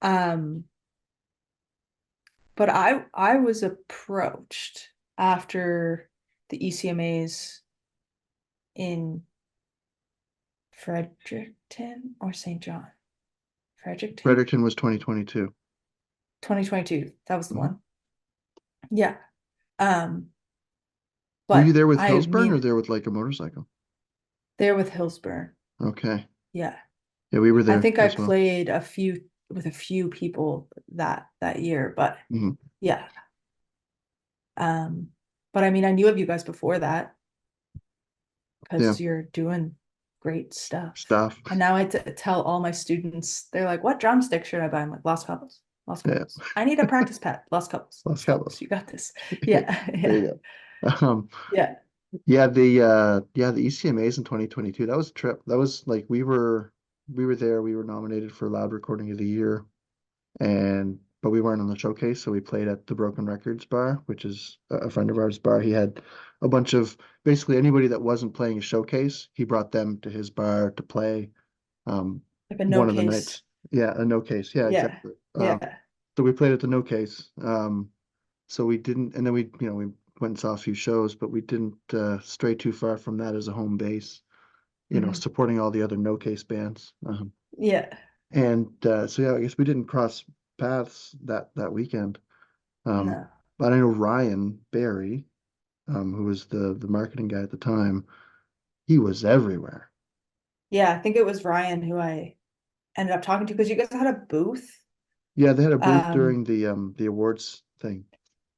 Um, but I was approached after the ECMAs in Fredericton or St. John. Fredericton, Fredericton was 2022. 2022. That was the Mhm. one. Yeah. Um, Were you but there with I Hillsburn or mean, there with like a motorcycle? they're with Hillsburn. Okay. Yeah. Yeah, we were I there think I as well. played a few with a few people that year, but Hmm. yeah. Um, but I mean, I knew of you guys before that Yeah, because you're doing great stuff. stuff. And now tell all my students, they're like, what drumstick should I buy? I'm like, Los Cabos, Los Yeah, Cabos. I need a practice pad, Los Cabos, Los Los Cabos. Cabos. You got this. Yeah, There yeah, you go. yeah. The ECMAs in 2022. That was a trip. That was like we were there. We were nominated for Loud Recording of the Year, and but we weren't on the showcase, so we played at the Broken Records bar, which is a friend of ours bar. He had a bunch of basically anybody that wasn't playing a showcase, he brought them to his bar to play Like a no one of the case. nights. Yeah, a no case. Yeah, Yeah, exactly. yeah. So we played at the no case. So we didn't, and then we went and saw a few shows, but we didn't stray too far from that as a home base, Mhm. supporting all the other no case bands. Yeah. And so yeah, I guess we didn't cross paths that weekend. Um, No. but I know Ryan Barry, who was the marketing guy at the time, he was everywhere. Yeah, I think it was Ryan who I ended up talking to because you guys had a booth. Yeah, they had a booth Um, during the awards thing.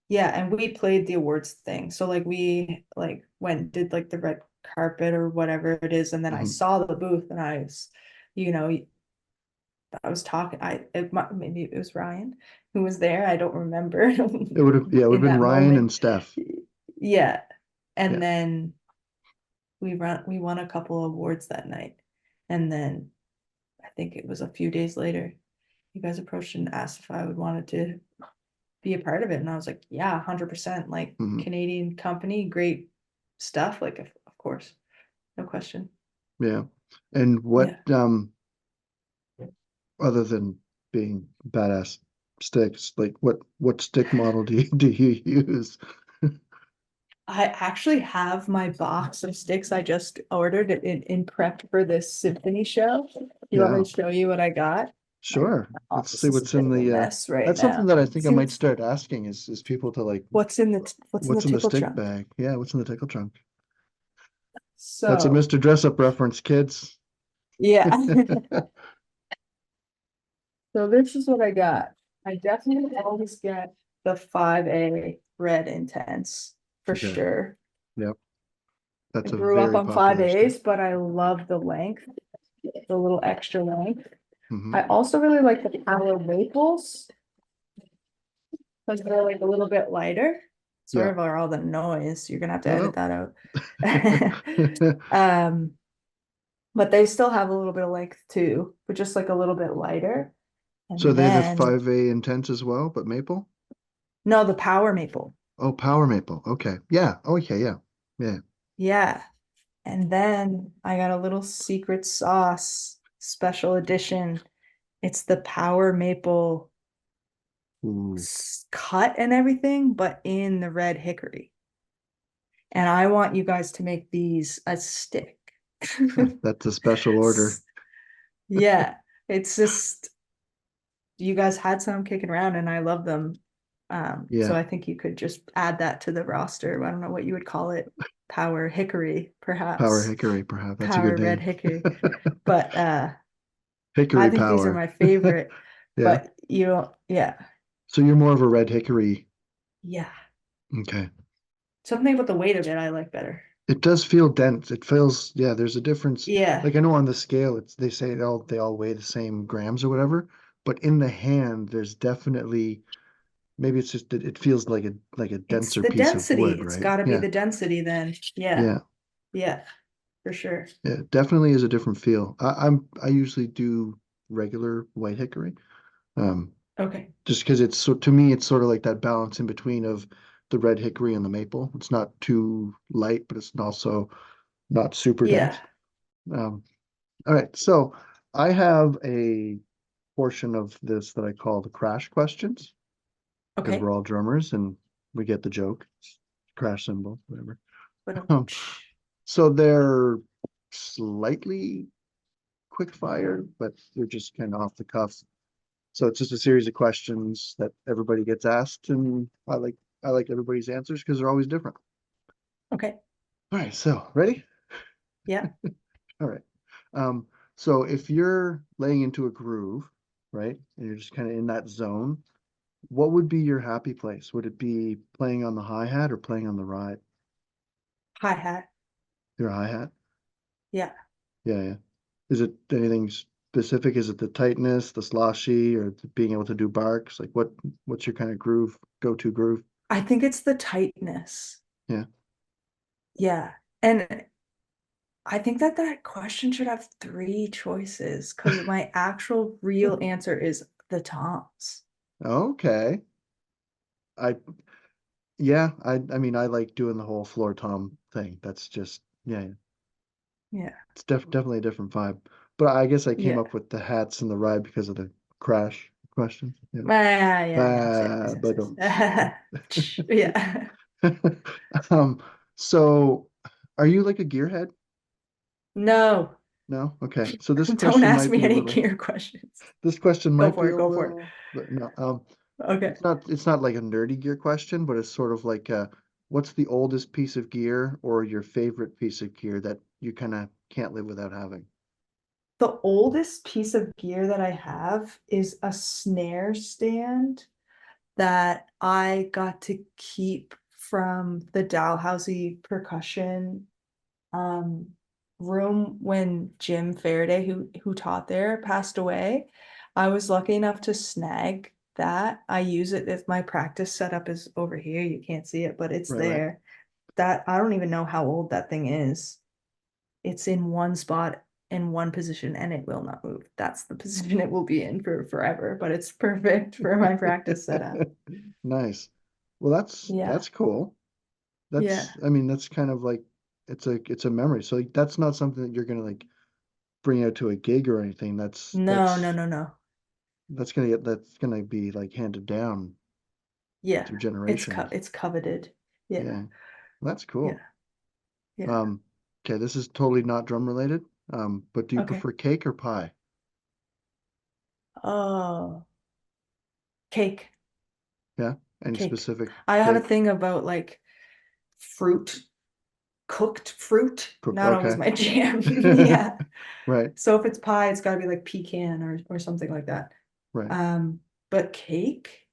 yeah, and we played the awards thing. So like we like went did like the red carpet or whatever it is, and then I Hmm. saw the booth and I was, you know, I was talking. Maybe it was Ryan who was there. I don't remember Yeah, it would have in been that Ryan and moment. Steph. Yeah, Yeah. and then we won a couple awards that night, and then I think it was a few days later. You guys approached and asked if I would wanted to be a part of it. And I was like, yeah, 100%. Like Hmm. Canadian company, great stuff. Like, of course, no question. Yeah. And what Yeah. other than being badass sticks, like what stick model do you use? I actually have my box of sticks I just ordered in prep for this symphony show. You want me Yeah, to show you what I got? My sure. Let's office see is a what's bit in of a the mess right that's something now. that I think I See might start asking is people to like what's in the what's in the tickle stick trunk. bag? Yeah, what's in the tickle trunk? That's a So Mr. Dress Up reference, kids. yeah. So this is what I got. I definitely always get the 5A red intense for Okay. sure. Yep. I That's a grew up very on popular stick. 5As, but I love the length, the little extra length. Hmm. I also really like the power maples because they're like a little bit lighter. Sorry Yeah. about all the noise. You're gonna have to edit No, that out. no. Um, but they still have a little bit of length too, but just like a little bit lighter. So And they the then 5A intense as well, but maple? no, the power maple. Oh, power maple. Okay. Yeah. Okay, yeah. Yeah. Yeah. And then I got a little secret sauce special edition. It's the power maple Ooh. cut and everything, but in the red hickory. And I want you guys to make these a stick. That's a special order. Yeah, it's just you guys had some kicking around and I love them. So Yeah. I think you could just add that to the roster. I don't know what you would call it. Power hickory, Power perhaps. hickory, perhaps. That's a good Power red name. hickory. But I Hickory think these are power. my favorite. Yeah. But you don't, yeah, So you're more of a red hickory. yeah. Okay. Something about the weight of it I like better. It does feel dense. It feels, yeah, there's a difference. Yeah, Like I know on the scale, it's they say they all weigh the same grams or whatever, but in the hand, there's definitely maybe it's just that it feels like a it's denser the piece of density. wood, It's right? got to be Yeah. the density then. Yeah, Yeah. yeah, for sure. Yeah. Definitely is a different feel. I usually do regular white hickory. Um, Okay. just because it's so to me it's sort of like that balance in between of the red hickory and the maple. It's not too light, but it's also not super Yeah. dense. Um, all right, so I have a portion of this that I call the crash questions because Okay. we're all drummers and we get the joke. Crash cymbal, whatever. But Um, so they're slightly quick fire, but they're just kind of off the cuff. So it's just a series of questions that everybody gets asked, and I like everybody's answers because they're always different. okay. All right, so ready? Yeah. All right. Um, so if you're laying into a groove, right, and you're just kind of in that zone, what would be your happy place? Would it be playing on the hi-hat or playing on the ride? Hi-hat. Your hi-hat? Yeah. Yeah, yeah. Is it anything specific? Is it the tightness, the sloshy, or being able to do barks? Like what's your kind of groove, go-to groove? I think it's the tightness. Yeah. Yeah. And I think that that question should have three choices because my actual real answer is the toms. Okay. I yeah, I mean I like doing the whole floor tom thing. That's just yeah, yeah. Yeah. It's definitely a different vibe. But I guess I came Yeah. up with the hats and the ride because of the crash question. Yeah. Ah, yeah. Yes, yes, yes, But yes. Yeah. um so are you like a gearhead? No, No? Okay. So this don't question ask might me be a any little gear questions. this question Go might for be it. a Go for it. little but no. Okay. It's not like a nerdy gear question, but it's sort of like what's the oldest piece of gear or your favorite piece of gear that you kind of can't live without having? The oldest piece of gear that I have is a snare stand that I got to keep from the Dalhousie percussion um room when Jim Faraday, who taught there, passed away. I was lucky enough to snag that. I use it if my practice setup is over here. You can't see it, but it's Right, right. there. That I don't even know how old that thing is. It's in one spot in one position and it will not move. That's the position it will be in for forever, but it's perfect for my practice setup. Nice. Well, that's Yeah. that's cool. Yeah. I mean, that's kind of like it's a memory. So like, that's not something that you're gonna like bring out to a gig or anything. That's No, no, that's no, no. that's gonna be like handed down Yeah. through generations. It's coveted. Yeah. Yeah. That's Yeah. cool. Yeah. Okay, this is totally not drum related. But do you Okay. prefer cake or pie? Oh, cake. Yeah. Any Cake. specific I have a cake? thing about like fruit, cooked fruit, Cooked. not always Okay. my jam. Yeah. Right. So if it's pie, it's got to be like pecan or something like that. Right. Um, but cake,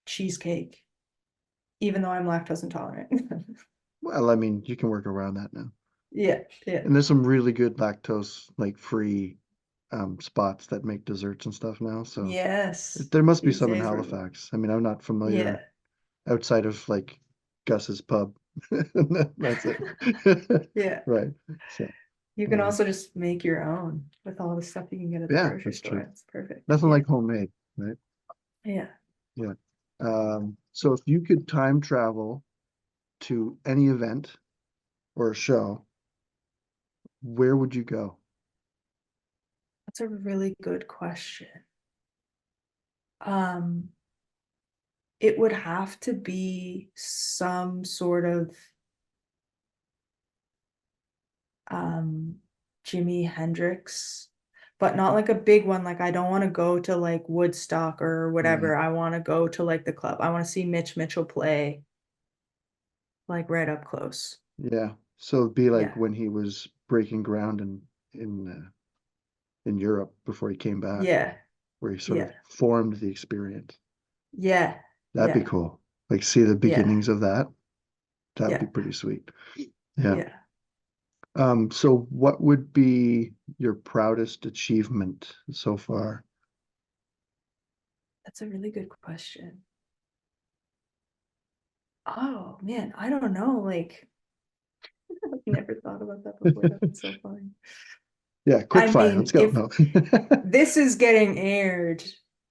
cheesecake, even though I'm lactose intolerant. Well, I mean, you can work around that now. Yeah, yeah. And there's some really good lactose like free spots that make desserts and stuff now. So Yes. there must be These some in days we're Halifax. I mean, I'm not yeah, familiar outside of like Gus's pub. That's it. yeah. Right. So You can um also just make your own with all the stuff you can get at the yeah, grocery that's store. true. It's perfect. Nothing Yeah. like homemade, right? Yeah. Yeah. So if you could time travel to any event or a show, where would you go? That's a really good question. Um, it would have to be some sort of um Jimi Hendrix, but not like a big one. Like I don't want to go to like Woodstock or Right. whatever. I want to go to like the club. I want to see Mitch Mitchell play like right up close. Yeah. So it'd be like Yeah. when he was breaking ground in Europe before he came back, Yeah. where he sort of Yeah. formed the experience. Yeah. That'd be Yeah. cool. Like see the Yeah. beginnings of that. That would be Yeah. pretty sweet. Yeah. Yeah. So what would be your proudest achievement so far? That's a really good question. Oh man, I don't know. Like I've never thought about that before. That's so funny. Yeah, quick I fire. Let's mean, go. if No. this is getting aired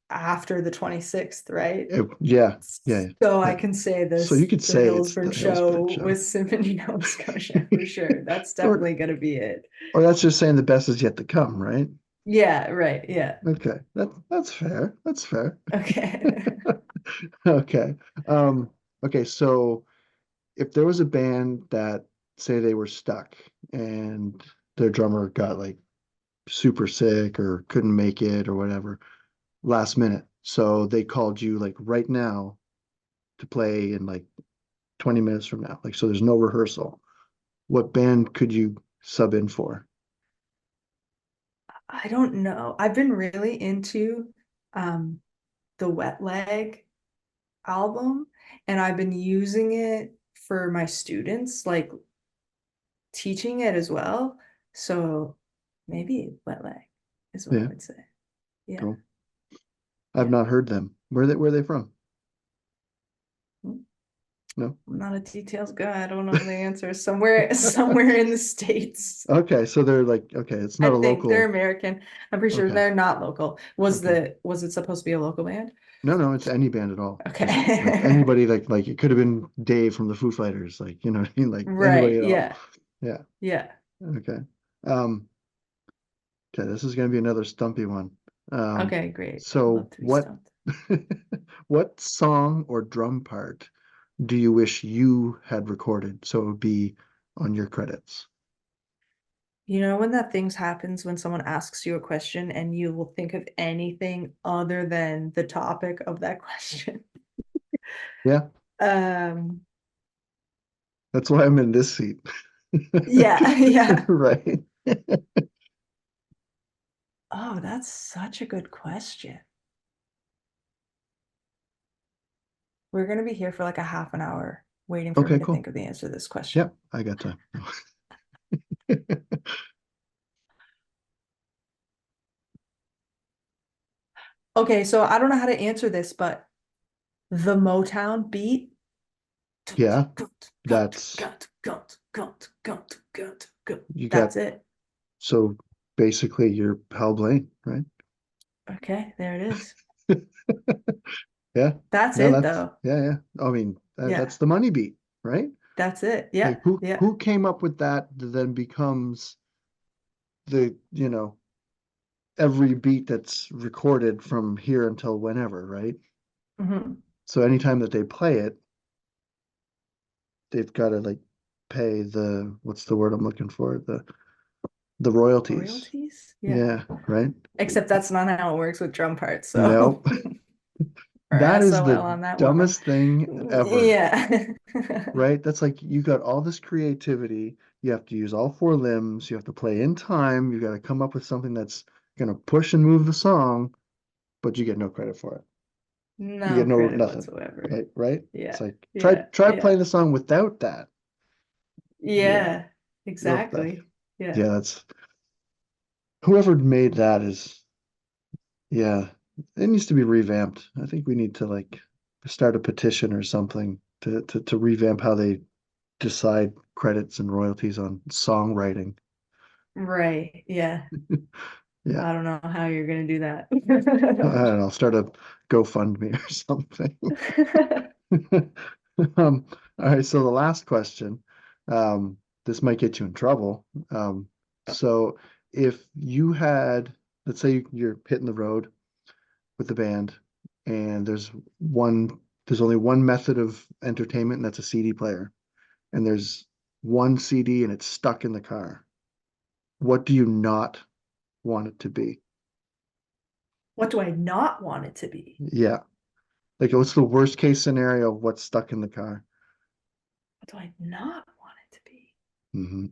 after the 26th, right? Yeah, yeah, So I yeah. can say So you this, could the say it's the Hillsburn Hillsburn show show. with Symphony Nova Scotia for sure. That's Or definitely gonna be it. or that's just saying the best is yet to come, right? Yeah, right. Yeah. Okay. That's fair. That's fair. Okay. Okay. Um, okay, so if there was a band that say they were stuck and their drummer got like super sick or couldn't make it or whatever last minute, so they called you like right now to play in like 20 minutes from now, like so there's no rehearsal. What band could you sub in for? I don't know. I've been really into um the Wet Leg album, and I've been using it for my students, like teaching it as well. So maybe Wet Leg is what I Yeah, would say. Yeah. cool. I've Yeah. not heard them. Where are they from? Hmm. No. I'm not a details guy. I don't know the answer. Somewhere in the States. Okay, so they're like okay, it's I not a think they're local. American. I'm pretty sure Okay, they're not local. okay. Was it supposed to be a local band? No, no, it's any band at all. Just like Okay. anybody, like it could have been Dave from the Foo Fighters, like you know what I mean, like anybody Right. at all. Yeah. Yeah. Yeah. Okay. Um, okay, this is gonna be another stumpy one. Um, Okay, great. so Love to be what stumped. what song or drum part do you wish you had recorded so it would be on your credits? You know when that things happens when someone asks you a question and you will think of anything other than the topic of that question? Yeah, Um, that's why I'm in this seat. yeah, yeah. Right. Oh, that's such a good question. We're gonna be here for like a half an hour waiting for me Okay, to cool. think of the answer to this question. Yep, I got time. Okay, so I don't know how to answer this, but the Motown beat. Yeah, that's you got That's it. so basically you're Hal Blaine, right? Okay, there it is. Yeah. That's No, it that's though. yeah, yeah. I mean, Yeah, that's the money beat, right? that's it. Yeah, Like who yeah. who came up with that that then becomes the, every beat that's recorded from here until whenever, right? Hmm. So anytime that they play it, they've got to like pay what's the word I'm looking for? The royalties. Royalties? Yeah, right? Except that's not how it works with drum parts. So Nope. or That is SOL the on that one. dumbest thing ever, Yeah. right? That's like you got all this creativity. You have to use all four limbs. You have to play in time. You got to come up with something that's going to push and move the song, but you get no credit for it. You No get no credit nothing. whatsoever. Right? It's Yeah. like try Yeah. try Yeah. playing the song without that. Yeah. Yeah. Nope, Exactly. Yeah. yeah, that's whoever made that is yeah, it needs to be revamped. I think we need to like start a petition or something to revamp how they decide credits and royalties on songwriting. Right. Yeah. Yeah. I don't know how you're gonna do I that. don't know, start a GoFundMe or something. Um, all right, so the last question, this might get you in trouble. So if you had, let's say you're hitting the road with the band and there's only one method of entertainment and that's a CD player. And there's one CD and it's stuck in the car. What do you not want it to be? What do I not want it to be? Yeah. Like what's the worst case scenario of what's stuck in the car? What do I not want it to be? Hmm.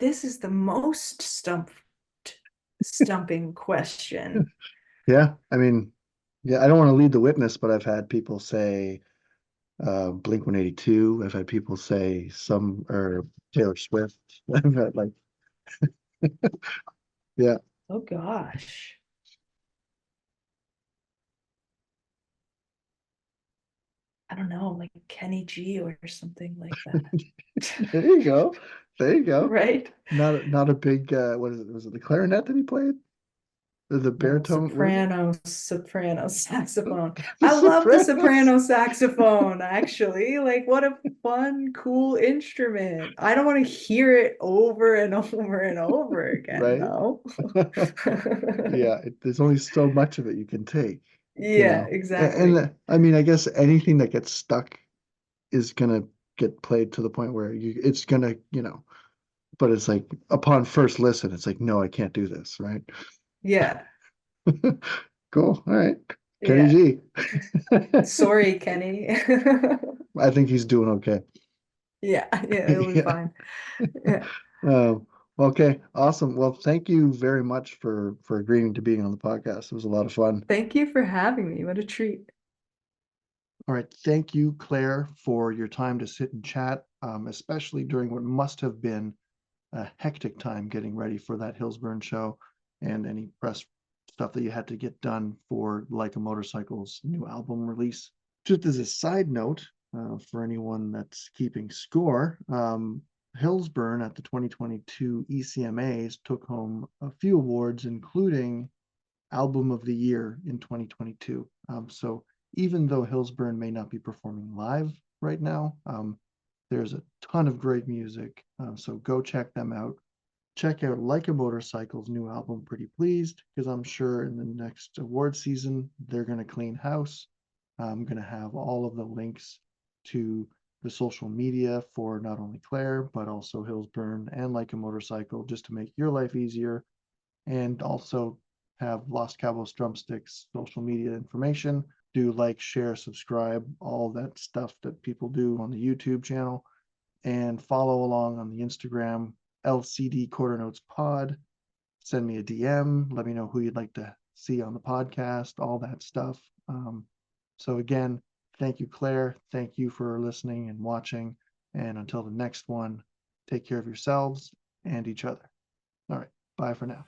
This is the most stumping question. Yeah. I mean, yeah, I don't want to lead the witness, but I've had people say Blink 182. I've had people say some or Taylor Swift. I've had like, yeah. Oh gosh. I don't know, like Kenny G or something like that. There you go. There you go. Right? Not a big what is it? Was it the clarinet that he played? Or the No, baritone? What is it? soprano saxophone. The I love the Sopranos. soprano saxophone, actually. Like, what a fun, cool instrument. I don't want to hear it over and over and over again, Right? though. Yeah, there's only so much of it you can take, you Yeah, know. exactly. I mean, I guess anything that gets stuck is gonna get played to the point where it's gonna, but it's like upon first listen, it's like, no, I can't do this, right? Yeah, Cool. All right. Kenny yeah. G. Sorry, Kenny. I think he's doing okay. Yeah, yeah, it'll be Yeah. fine. Yeah. Okay, awesome. Well, thank you very much for agreeing to being on the podcast. It was a lot of fun. Thank you for having me. What a treat. All right, thank you, Claire, for your time to sit and chat, especially during what must have been a hectic time getting ready for that Hillsburn show and any press stuff that you had to get done for Like a Motorcycle's new album release. Just as a side note, for anyone that's keeping score, Hillsburn at the 2022 ECMAs took home a few awards, including Album of the Year in 2022. So even though Hillsburn may not be performing live right now, there's a ton of great music. So go check them out. Check out Like a Motorcycle's new album, Pretty Pleased, because I'm sure in the next award season, they're going to clean house. I'm going to have all of the links to the social media for not only Claire, but also Hillsburn and Like a Motorcycle, just to make your life easier. And also have Los Cabos Drumsticks social media information. Do like, share, subscribe, all that stuff that people do on the YouTube channel. And follow along on the Instagram, LCD Quarter Notes Pod. Send me a DM. Let me know who you'd like to see on the podcast, all that stuff. So again, thank you, Claire. Thank you for listening and watching. And until the next one, take care of yourselves and each other. All right. Bye for now.